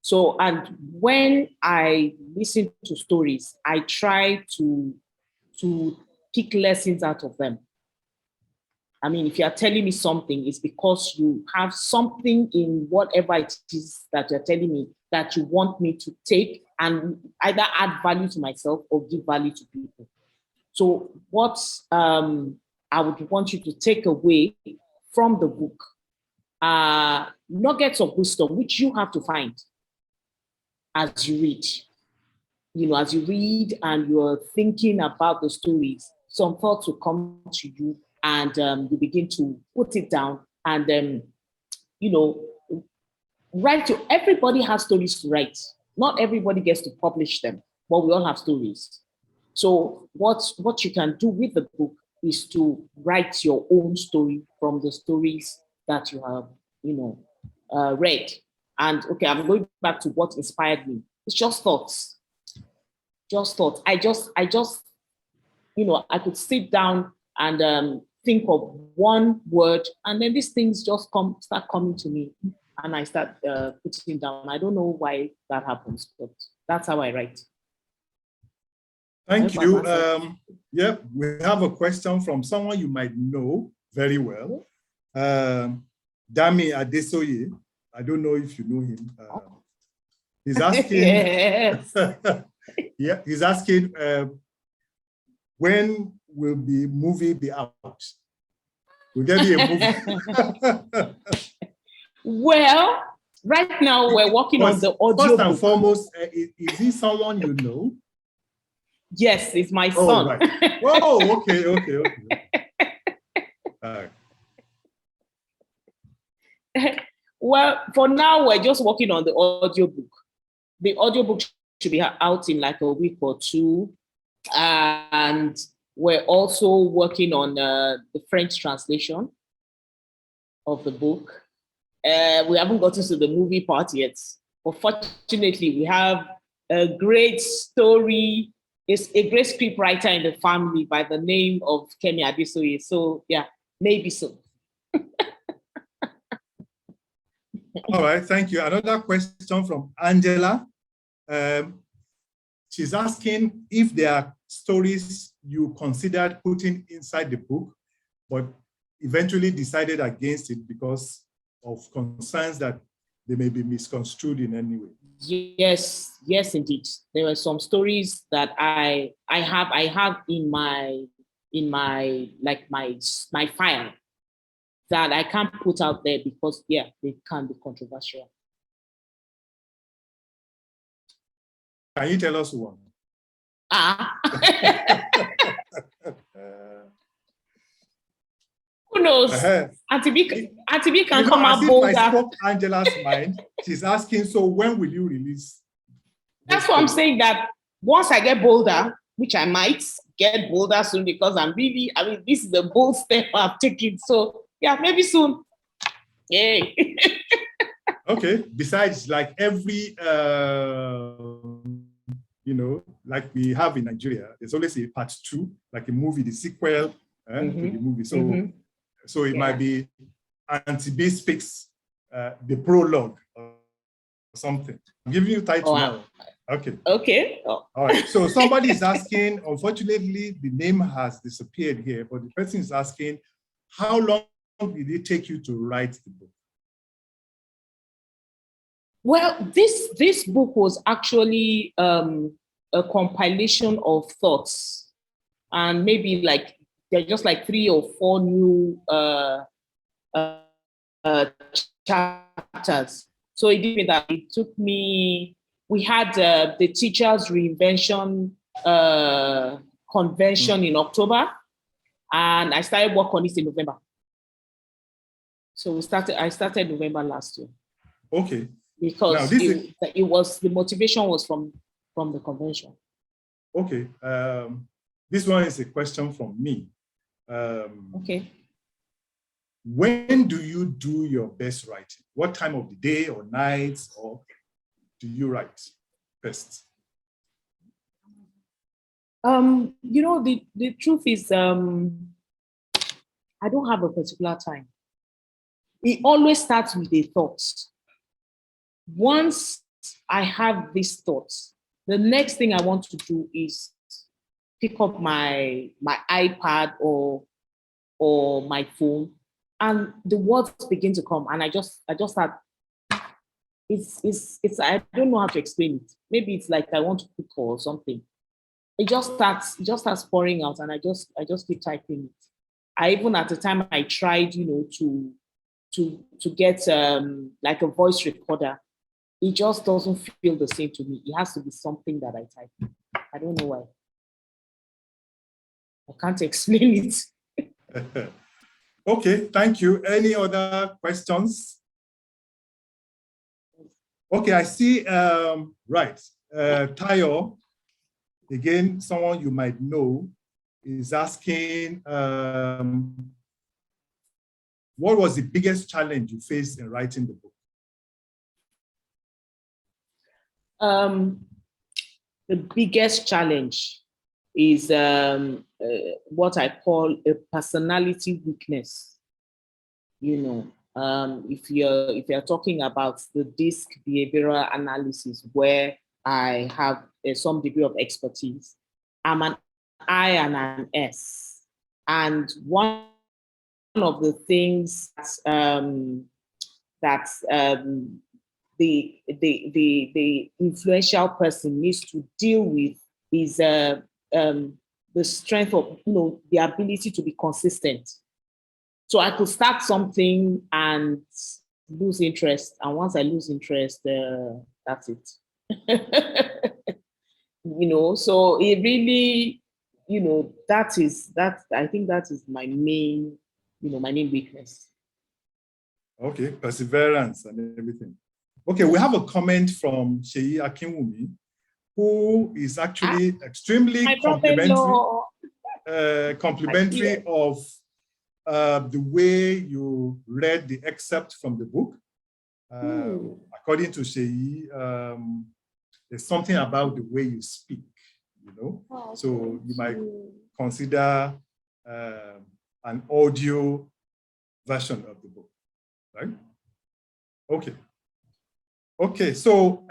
So, and when I listen to stories, I try to pick lessons out of them. I mean, if you are telling me something, it's because you have something in whatever it is that you're telling me that you want me to take and either add value to myself or give value to people. So what I would want you to take away from the book are nuggets of wisdom, which you have to find as you read. You know, as you read and you're thinking about the stories, some thoughts will come to you and you begin to put it down and, you know, write to, everybody has stories to write. Not everybody gets to publish them, but we all have stories. So what you can do with the book is to write your own story from the stories that you have, you know, read. And okay, I'm going back to what inspired me. It's just thoughts. Just thoughts. I just, you know, I could sit down and think of one word, and then these things just start coming to me, and I start putting down. I don't know why that happens, but that's how I write. Thank you. Yeah, we have a question from someone you might know very well, Dami Adesoye. I don't know if you know him. He's asking. Yes. Yeah, he's asking when will the movie be out? Will there be a movie? Well, right now we're working on the audio. First and foremost, is he someone you know? Yes, it's my son. Right. Oh, okay. Well, for now, we're just working on the audiobook. The audiobook should be out in like a week or 2. And we're also working on the French translation of the book. We haven't gotten to the movie part yet. But fortunately, we have a great story. It's a great script writer in the family by the name of Kemi Adesoye. So yeah, maybe so. All right, thank you. Another question from Angela. She's asking if there are stories you considered putting inside the book, but eventually decided against it because of concerns that they may be misconstrued in any way. Yes, indeed. There were some stories that I have in my file that I can't put out there because yeah, they can be controversial. Can you tell us one? knows? Uh-huh. Aunty B can come as out if bolder. I spoke Angela's mind. She's asking, so when will you release? That's what I'm saying, that once I get bolder, which I might get bolder soon, because this is a bold step I've taken. So yeah, maybe soon. Yay. Okay. Besides, like every, like we have in Nigeria, there's always a part 2, like a movie, the sequel to the movie. So, so it might be AuntyB Speaks, the prologue or something. I'm giving you title now. Okay. Okay. Oh. All right. So somebody is asking, unfortunately, the name has disappeared here, but the person is asking, how long did it take you to write the book? Well, this book was actually a compilation of thoughts, and maybe like they're just like 3 or 4 new chapters. So it did mean that it took me. We had the teachers' reinvention convention in October, and I started work on it in November. So I started November last year. Okay. Because the motivation was from the convention. Okay. This one is a question from me. Okay. When do you do your best writing? What time of the day or night, or do you write best? The truth is, I don't have a particular time. It always starts with a thought. Once I have these thoughts, the next thing I want to do is pick up my iPad or my phone, and the words begin to come, and I just start. It's I don't know how to explain it. Maybe it's like I want to cook or something. It just starts pouring out, and I just keep typing it. I even at the time I tried, to get like a voice recorder. It just doesn't feel the same to me. It has to be something that I type. I don't know why. I can't explain it. Okay, thank you. Any other questions? Okay, I see, right. Tayo, again, someone you might know, is asking, what was the biggest challenge you faced in writing the book? The biggest challenge is what I call a personality weakness. If you're talking about the D.I.S.C behavioral analysis, where I have some degree of expertise, I'm an I and an S, and one of the things that the influential person needs to deal with is the strength of the ability to be consistent. So I could start something and lose interest, and once I lose interest, that's it. So it really, I think that is my main, my main weakness. Okay, perseverance and everything. Okay, we have a comment from Sheyi Akinwumi, who is actually extremely complimentary of the way you read the excerpt from the book. According to Sheyi, there's something about the way you speak, so you might consider an audio version of the book, right? Okay. Okay, so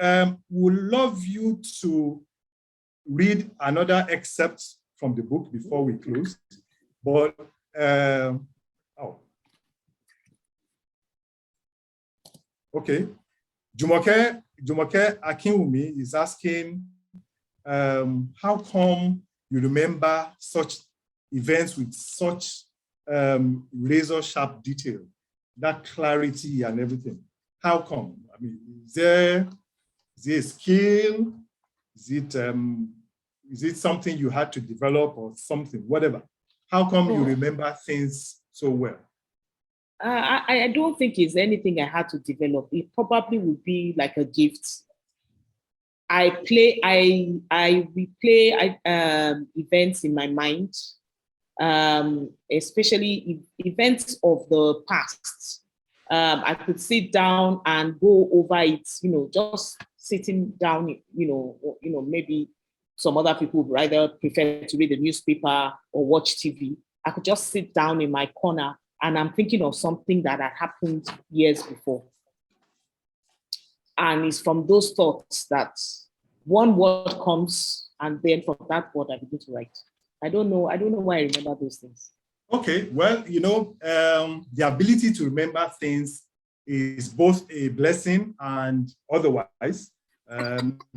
we'd love you to read another excerpt from the book before we close, but okay. Jumoke Akinwumi is asking, how come you remember such events with such razor sharp detail, that clarity and everything? How come? I mean, is it a skill? Is it something you had to develop or something, whatever? How come you remember things so well? I don't think it's anything I had to develop. It probably would be like a gift. I replay events in my mind, especially events of the past. I could sit down and go over it, just sitting down, maybe some other people would rather prefer to read the newspaper or watch TV. I could just sit down in my corner and I'm thinking of something that had happened years before. And it's from those thoughts that one word comes, and then from that word I begin to write. I don't know why I remember those things. Okay, well, the ability to remember things is both a blessing and otherwise,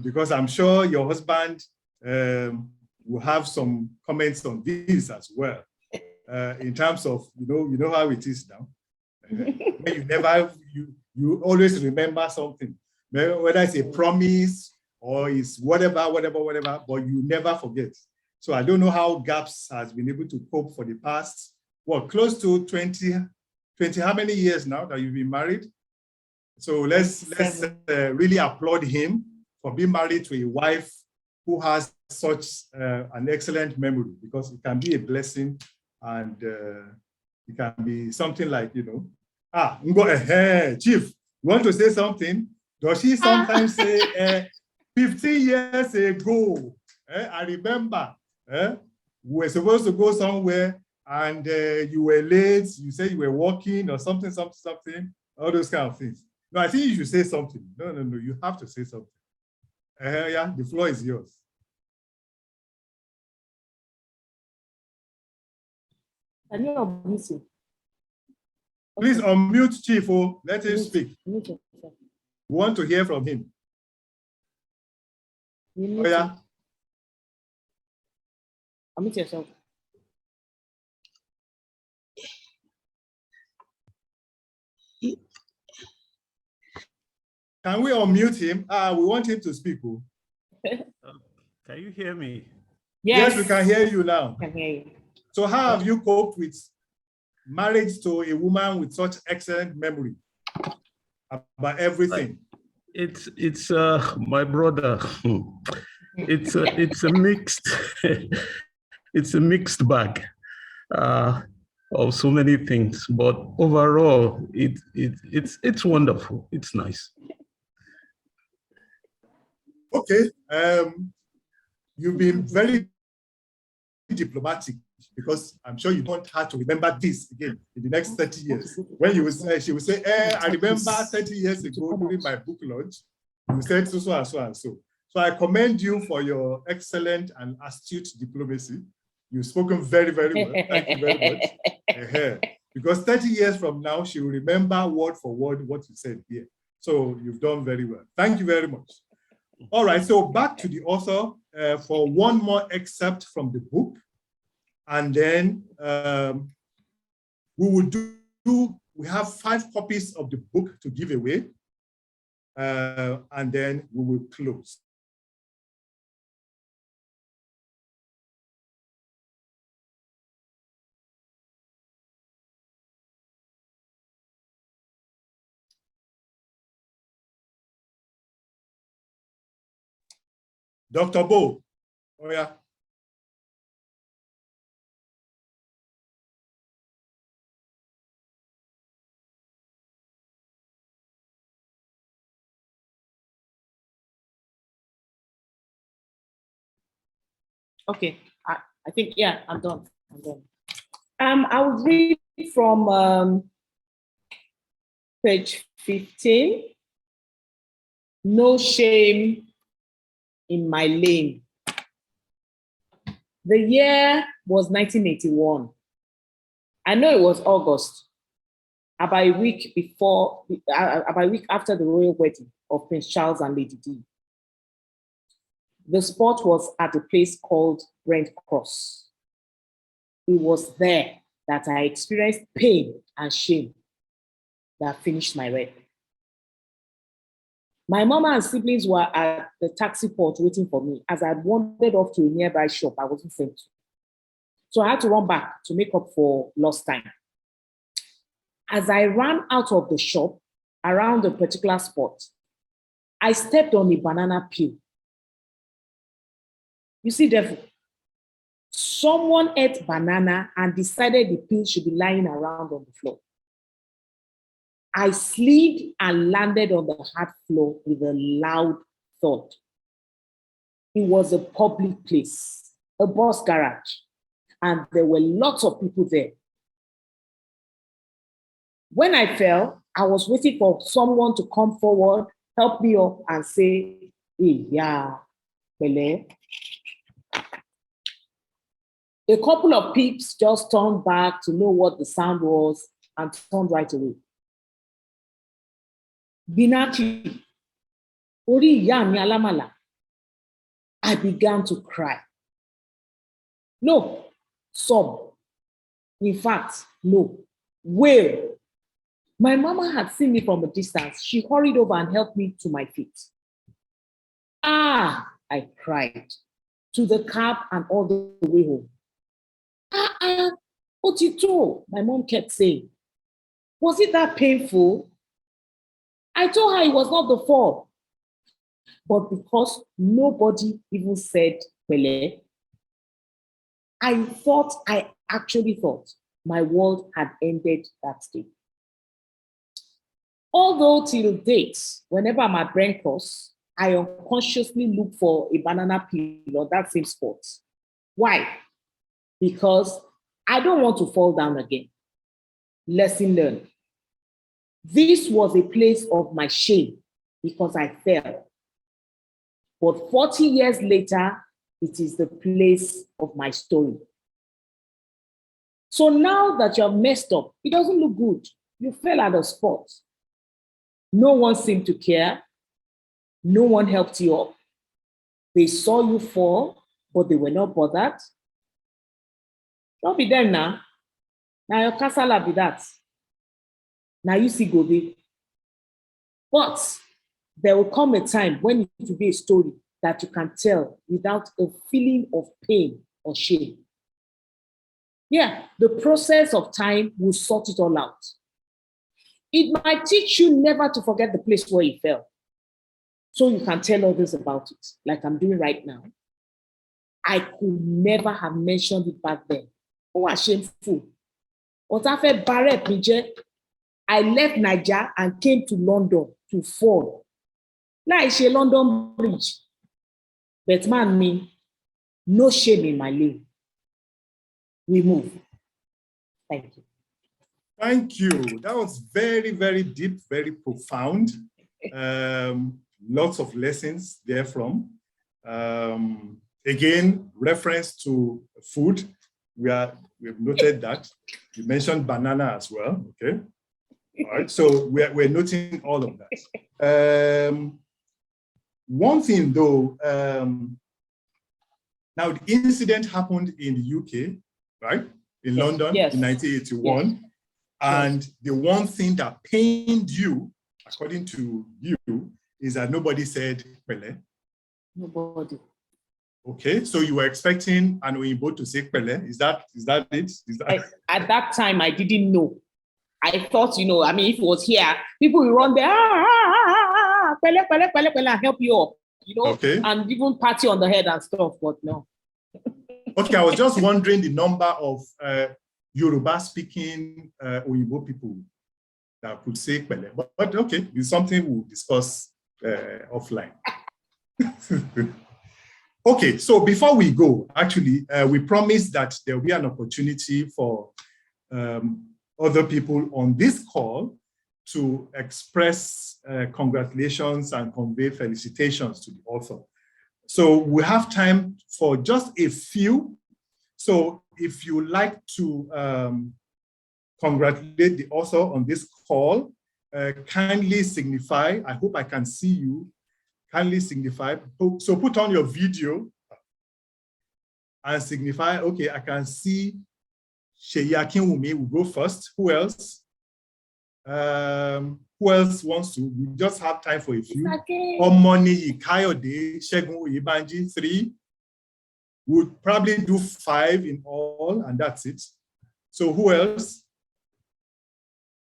because I'm sure your husband will have some comments on this as well, in terms of, you know how it is now. You always remember something, whether it's a promise or it's whatever, but you never forget. So I don't know how GAPS has been able to cope for the past, close to 20 how many years now that you've been married? So let's really applaud him for being married to a wife who has such an excellent memory, because it can be a blessing, and it can be something like, Chief, you want to say something? Does she sometimes say, 15 years ago, I remember, we were supposed to go somewhere and you were late, you said you were walking or something, all those kind of things. No, I think you should say something. No, you have to say something. Yeah, the floor is yours. Can you unmute him? Please unmute Chief. Let him speak. We want to hear from him. Oh, yeah. Unmute yourself. Can we unmute him? We want him to speak. Can you hear me? Yes, we can hear you now. I can hear you. So how have you coped with marriage to a woman with such excellent memory about everything? It's my brother. It's a mixed it's a mixed bag of so many things, but overall it's wonderful. It's nice. Okay, you've been very diplomatic, because I'm sure you don't have to remember this again in the next 30 years. When you will say, she will say, I remember 30 years ago during my book launch, you said so and so and so. So I commend you for your excellent and astute diplomacy. You've spoken very, very well. Thank you very much. Because 30 years from now, she will remember word for word what you said here. So you've done very well. Thank you very much. All right, so back to the author for one more excerpt from the book. And then we have 5 copies of the book to give away. And then we will close. Dr. Bo, oh yeah. Okay, I think, yeah, I'm done. I will read from page 15. No shame in my lane. The year was 1981. I know it was August, about a week after the royal wedding of Prince Charles and Lady D. The spot was at a place called Brent Cross. It was there that I experienced pain and shame that finished my rep. My mama and siblings were at the taxi port waiting for me as I had wandered off to a nearby shop I wasn't sent to. So I had to run back to make up for lost time. As I ran out of the shop around a particular spot, I stepped on a banana peel. You see, therefore, someone ate banana and decided the peel should be lying around on the floor. I slid and landed on the hard floor with a loud thud. It was a public place, a bus garage, and there were lots of people there. When I fell, I was waiting for someone to come forward, help me up, and say, hey, yeah, Bele. A couple of peeps just turned back to know what the sound was and turned right away. Binaki, Ori iya mi alamala. I began to cry. No, sob. In fact, no, wail. My mama had seen me from a distance. She hurried over and helped me to my feet. Ah, I cried, to the cab and all the way home. Otito, my mom kept saying. Was it that painful? I told her it was not the fall. But because nobody even said Pele, I actually thought my world had ended that day. Although till date, whenever I'm at brain cross, I unconsciously look for a banana peel on that same spot. Why? Because I don't want to fall down again. Lesson learned. This was a place of my shame because I fell. But 40 years later, it is the place of my story. So now that you're messed up, it doesn't look good. You fell at a spot. No one seemed to care. No one helped you up. They saw you fall, but they were not bothered. Don't be them now. Now your casala be that. Now you see Gobe. But there will come a time when it will be a story that you can tell without a feeling of pain or shame. Yeah, the process of time will sort it all out. It might teach you never to forget the place where you fell. So you can tell others about it, like I'm doing right now. I could never have mentioned it back then. Oh, shameful. I left Nigeria and came to London to fall. Like she London Bridge. But man, me, no shame in my lane. We move. Thank you. Thank you. That was very, very deep, very profound. Lots of lessons there from. Again, reference to food. We've noted that. You mentioned banana as well, okay? All right, so we're noting all of that. One thing though, now the incident happened in the UK, right? In London in 1981. Yes. And the one thing that pained you, according to you, is that nobody said Pele. Nobody. Okay, so you were expecting an Oyinbo to say Pele. Is that it? At that time, I didn't know. I thought, I mean, if it was here, people will run there, Pele, Pele, Pele, Pele, help you up, okay. And even party on the head and stuff, but no. Okay, I was just wondering the number of Yoruba-speaking Oyinbo people that could say Pele, but okay, it's something we'll discuss offline. Okay, so before we go, actually, we promised that there will be an opportunity for other people on this call to express congratulations and convey felicitations to the author. So we have time for just a few. So if you like to congratulate the author on this call, kindly signify, I hope I can see you, kindly signify. So put on your video and signify, okay, I can see Sheyi Akinwumi will go first. Who else? Who else wants to? We just have time for a few. Omoni Kayode, Shegun Oyebanji, 3. We'll probably do 5 in all, and that's it. So who else?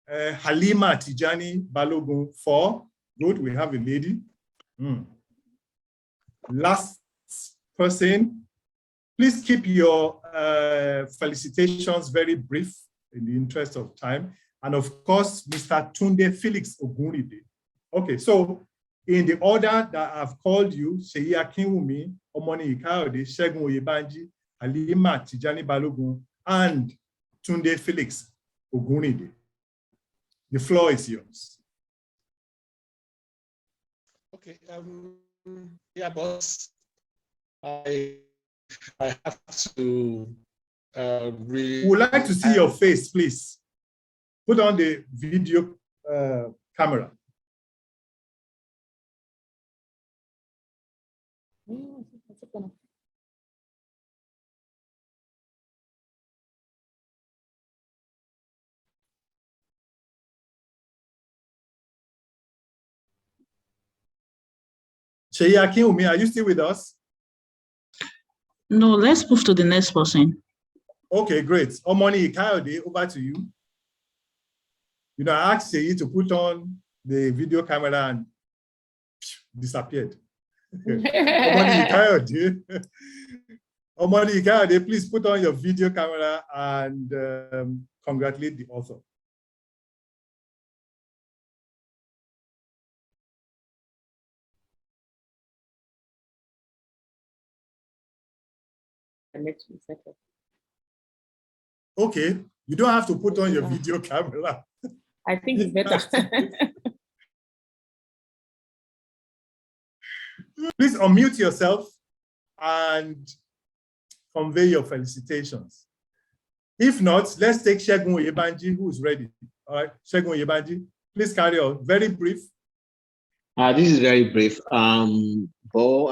Halima Tijani Balogun 4. Good, we have a lady. Last person, please keep your felicitations very brief in the interest of time. And of course, Mr. Tunde Felix Ogunride. Okay, so in the order that I've called you, Seyi Akinwumi, Omoni Ikayode, Segun Oyebanji, Halima Tijani Balogun, and Tunde Felix Ogunride. The floor is yours. Okay, yeah, boss. I have to We would like to see your face, please. Put on the video camera. Seyi Akinwumi, are you still with us? No, let's move to the next person. Okay, great. Omoni Ikayode, over to you. You know, I asked Seyi to put on the video camera and disappeared. Omoni Ikayode. Omoni Ikayode, please put on your video camera and congratulate the author. Okay, you don't have to put on your video camera. I think it's better. Please unmute yourself and convey your felicitations. If not, let's take Segun Oyebanji, who is ready. All right, Segun Oyebanji, please carry on. Very brief. This is very brief. Bo,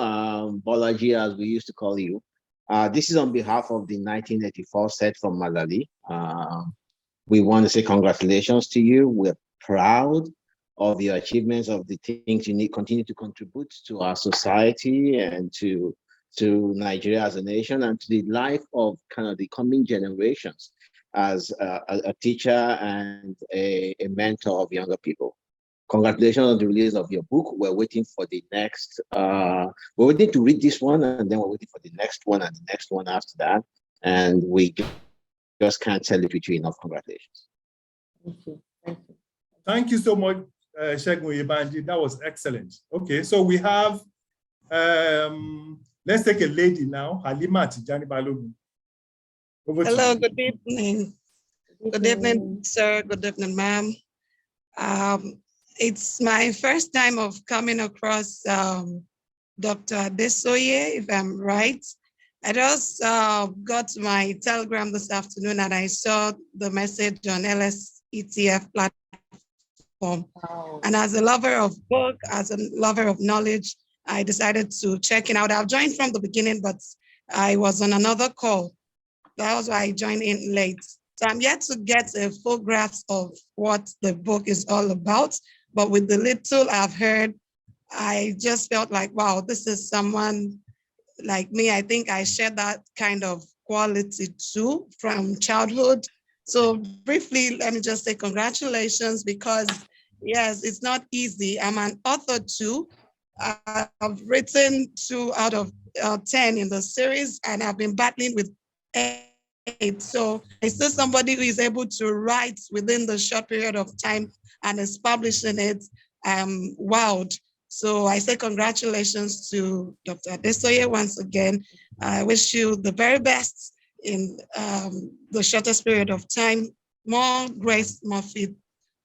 Bolaji, as we used to call you. This is on behalf of the 1984 set from Malali. We want to say congratulations to you. We're proud of your achievements, of the things you need continue to contribute to our society and to Nigeria as a nation and to the life of kind of the coming generations as a teacher and a mentor of younger people. Congratulations on the release of your book. We're waiting for the next, we're waiting to read this one, and then we're waiting for the next one and the next one after that. And we just can't tell it with you enough congratulations. Thank you. Thank you. Thank you so much, Segun Oyebanji. That was excellent. Okay, so we have, let's take a lady now, Halima Tijani Balogun. Hello, good evening. Good evening, sir. Good evening, ma'am. It's my first time of coming across Dr. Adesoye, if I'm right. I just got my telegram this afternoon and I saw the message on LSETF platform. Wow. And as a lover of book, as a lover of knowledge, I decided to check it out. I've joined from the beginning, but I was on another call. That was why I joined in late. So I'm yet to get a full grasp of what the book is all about. But with the little I've heard, I just felt like, wow, this is someone like me. I think I share that kind of quality too from childhood. So briefly, let me just say congratulations because yes, it's not easy. I'm an author too. I've written 2 out of 10 in the series and I've been battling with 8. So I still somebody who is able to write within the short period of time and is publishing it, wowed. So I say congratulations to Dr. Adesoye once again. I wish you the very best in the shortest period of time. More grace, more fit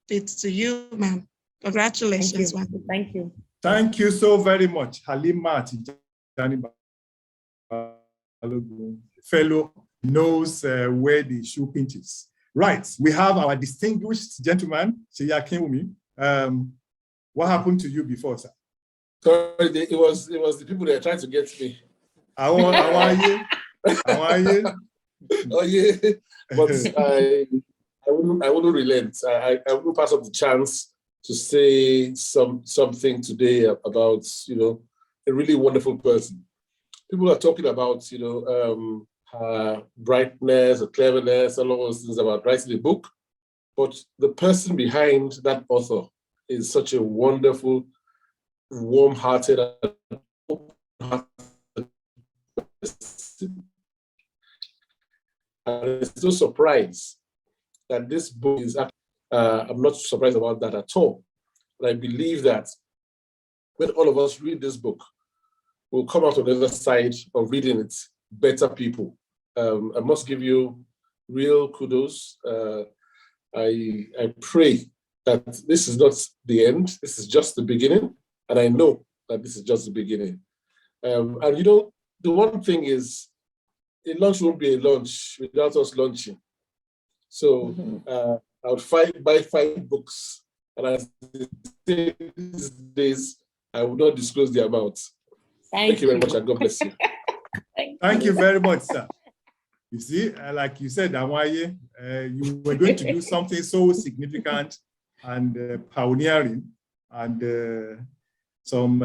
to you, ma'am. Congratulations. Thank you. Thank you. Thank you so very much, Halima Tijani Balogun. Fellow knows where the shoe pinches. Right, we have our distinguished gentleman, Seyi Akinwumi. What happened to you before, sir? Sorry, it was the people that are trying to get me. How are you? How are you? Oh yeah, but I wouldn't relent. I wouldn't pass up the chance to say something today about a really wonderful person. People are talking about her brightness, her cleverness, all of those things about writing a book. but the person behind that author is such a wonderful, warm-hearted, person. And it's no surprise that this book is, I'm not surprised about that at all. But I believe that when all of us read this book, we'll come out on the other side of reading it better people. I must give you real kudos. I pray that this is not the end, this is just the beginning. And I know that this is just the beginning. And you know, the one thing is, a lunch won't be a lunch without us lunching. So I would buy 5 books, and as these days, I will not disclose the amount. Thank you very much, and God bless you. Thank you very much, sir. You see, like you said, Awaye, you were going to do something so significant and pioneering, and some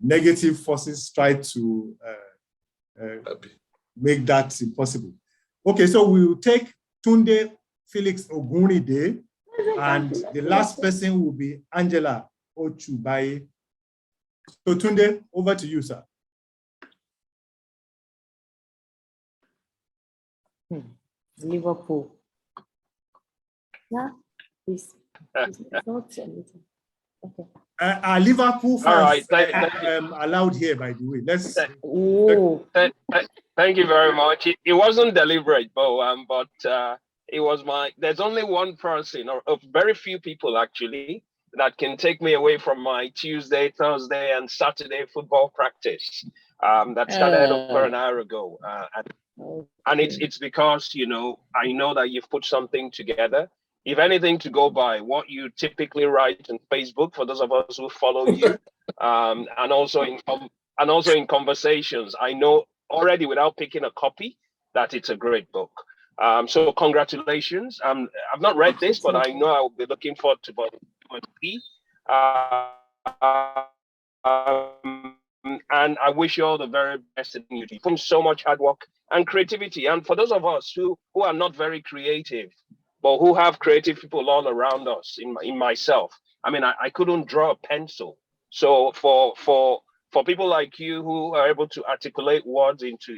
negative forces tried to make that impossible. Okay, so we'll take Tunde Felix Ogunide, and the last person will be Angela Ochubaye. So Tunde, over to you, sir. Liverpool. Yeah, please. Okay. Liverpool fans all right, allowed here, by the way. Let's. Thank you very much. It wasn't deliberate, Bo, but it was there's only one person, or very few people actually, that can take me away from my Tuesday, Thursday, and Saturday football practice that started over an hour ago. And it's because, you know, I know that you've put something together. If anything, to go by what you typically write on Facebook, for those of us who follow you, and also in conversations, I know already without picking a copy that it's a great book. So congratulations. I've not read this, but I know I'll be looking forward to B. And I wish you all the very best in you. From so much hard work and creativity. And for those of us who are not very creative, but who have creative people all around us, in myself, I mean, I couldn't draw a pencil. So for people like you who are able to articulate words into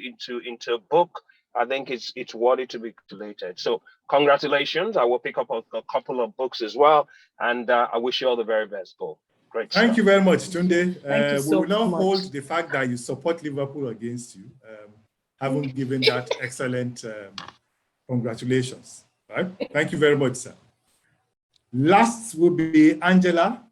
a book, I think it's worthy to be articulated. So congratulations. I will pick up a couple of books as well. And I wish you all the very best, Bo. Great stuff. Thank you very much, Tunde. Thank you so we will now much. hold the fact that you support Liverpool against you, having given that excellent congratulations. Right? Thank you very much, sir. Last will be Angela.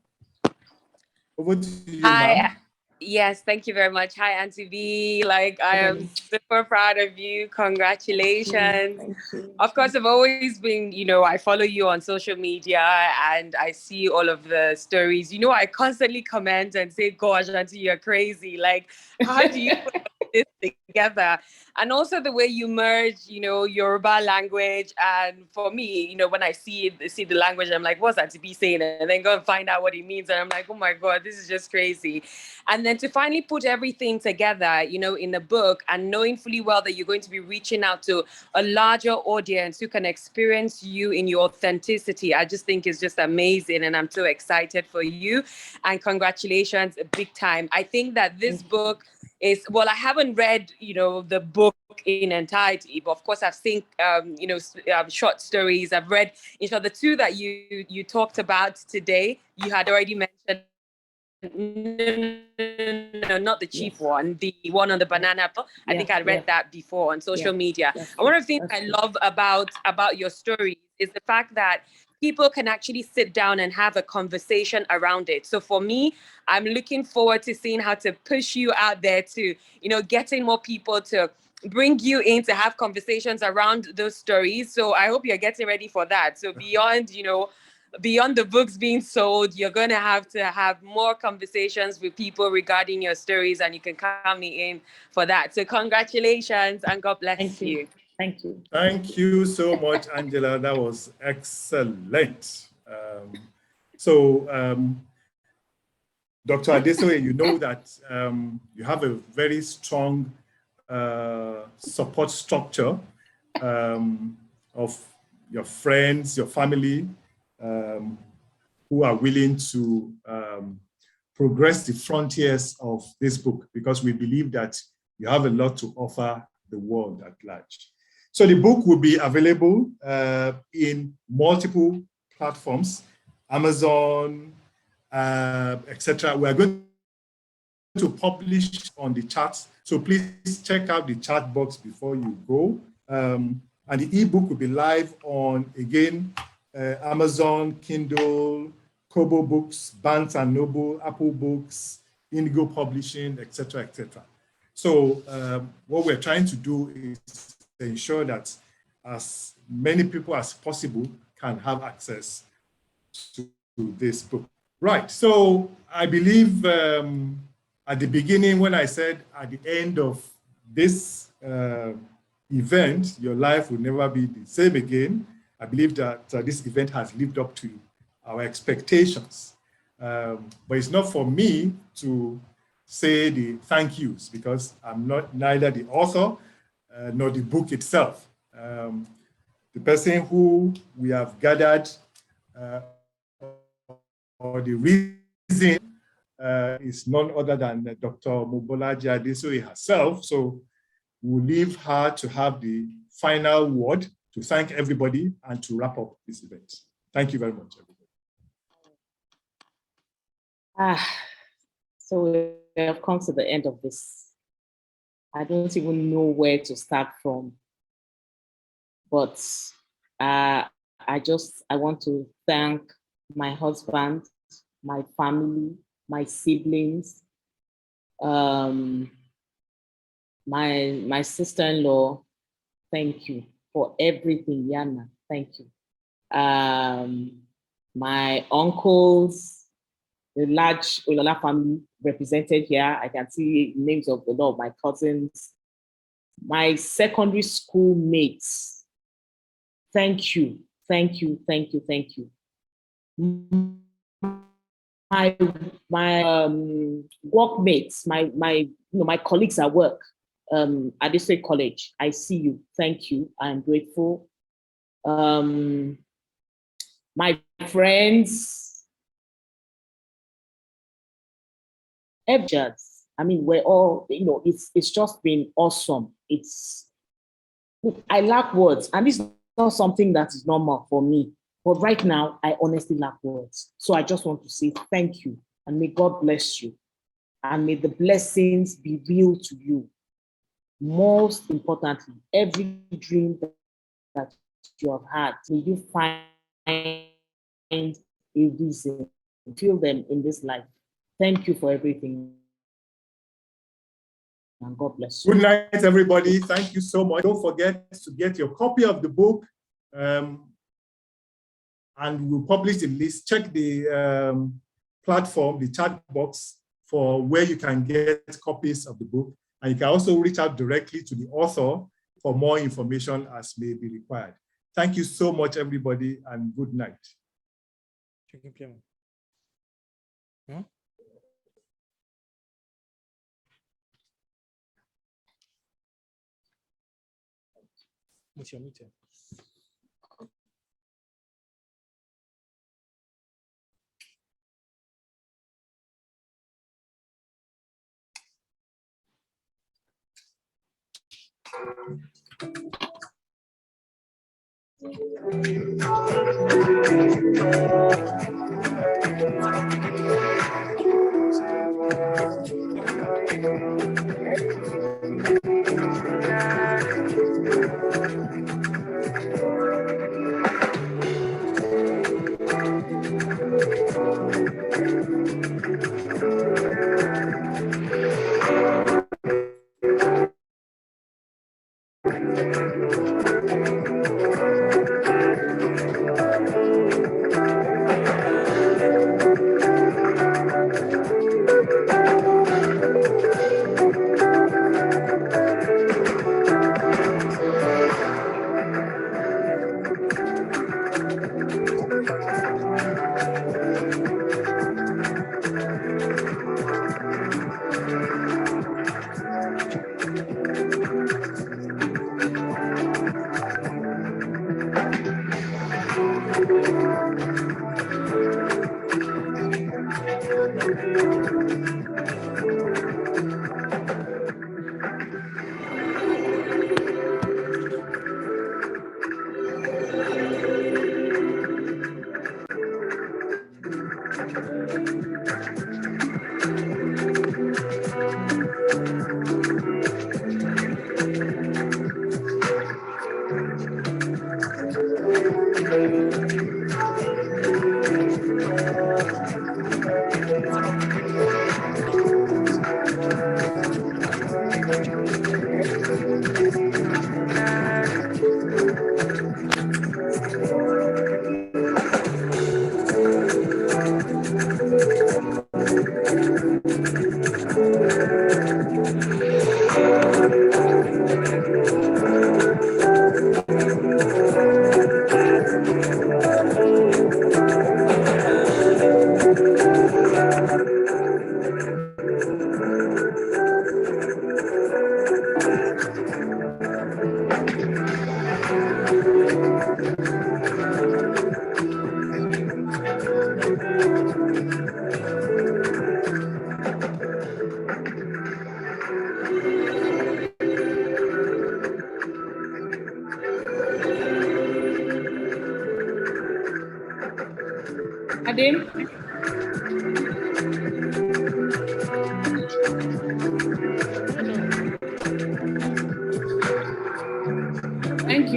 Over to you, ma'am. Yes, thank you very much. Hi, Aunty B. Like, I am super proud of you. Congratulations. Thank you. Of course, I've always been, you know, I follow you on social media and I see all of the stories. You know, I constantly comment and say, gosh, Aunty, you're crazy. Like, how do you put this together? And also the way you merge, you know, Yoruba language. And for me, you know, when I see the language, I'm like, what's Aunty B saying? And then go and find out what it means. And I'm like, oh my God, this is just crazy. And then to finally put everything together, you know, in the book, and knowing fully well that you're going to be reaching out to a larger audience who can experience you in your authenticity, I just think is just amazing. And I'm so excited for you. And congratulations, big time. I think that this book is, well, I haven't read, you know, the book in entirety, but of course I've seen, you know, short stories. I've read, you know, the 2 that you talked about today, you had already mentioned. No, not the cheap one, the one on the banana apple. I think I read that before on social media. And one of the things I love about your story is the fact that people can actually sit down and have a conversation around it. So for me, I'm looking forward to seeing how to push you out there to, you know, getting more people to bring you in to have conversations around those stories. So I hope you're getting ready for that. So beyond, you know, beyond the books being sold, you're going to have more conversations with people regarding your stories, and you can count me in for that. So congratulations and God bless you. Thank you. Thank you so much, Angela. That was excellent. Dr. Adesoye, you know that you have a very strong support structure of your friends, your family, who are willing to progress the frontiers of this book, because we believe that you have a lot to offer the world at large. So the book will be available in multiple platforms, Amazon, etc. We are going to publish on the charts, so please check out the chat box before you go. And the ebook will be live on, again, Amazon, Kindle, Kobo Books, Barnes & Noble, Apple Books, Indigo Publishing, etc., etc. So what we're trying to do is ensure that as many people as possible can have access to this book. Right, so I believe at the beginning when I said at the end of this event, your life will never be the same again, I believe that this event has lived up to our expectations. But it's not for me to say the thank yous, because I'm neither the author nor the book itself. The person who we have gathered or the reason is none other than Dr. Mobolaji Adesoye herself. So we'll leave her to have the final word to thank everybody and to wrap up this event. Thank you very much, everybody. So we have come to the end of this. I don't even know where to start from, but I want to thank my husband, my family, my siblings, my sister-in-law. Thank you for everything, Yana. Thank you. My uncles, the large Olola family represented here. I can see names of a lot of my cousins, my secondary school mates. Thank you, thank you, thank you, thank you. My workmates, my colleagues at work, Adesoye College. I see you. Thank you. I'm grateful. My friends. I mean, we're all, it's just been awesome. I lack words, and it's not something that is normal for me. But right now, I honestly lack words. So I just want to say thank you, and may God bless you. And may the blessings be real to you. Most importantly, every dream that you have had, may you find a reason to feel them in this life. Thank you for everything. And God bless you. Good night, everybody. Thank you so much. Don't forget to get your copy of the book. And we'll publish the list. Check the platform, the chat box, for where you can get copies of the book. And you can also reach out directly to the author for more information as may be required. Thank you so much, everybody, and good night. What's your meeting? Adim? Thank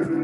you.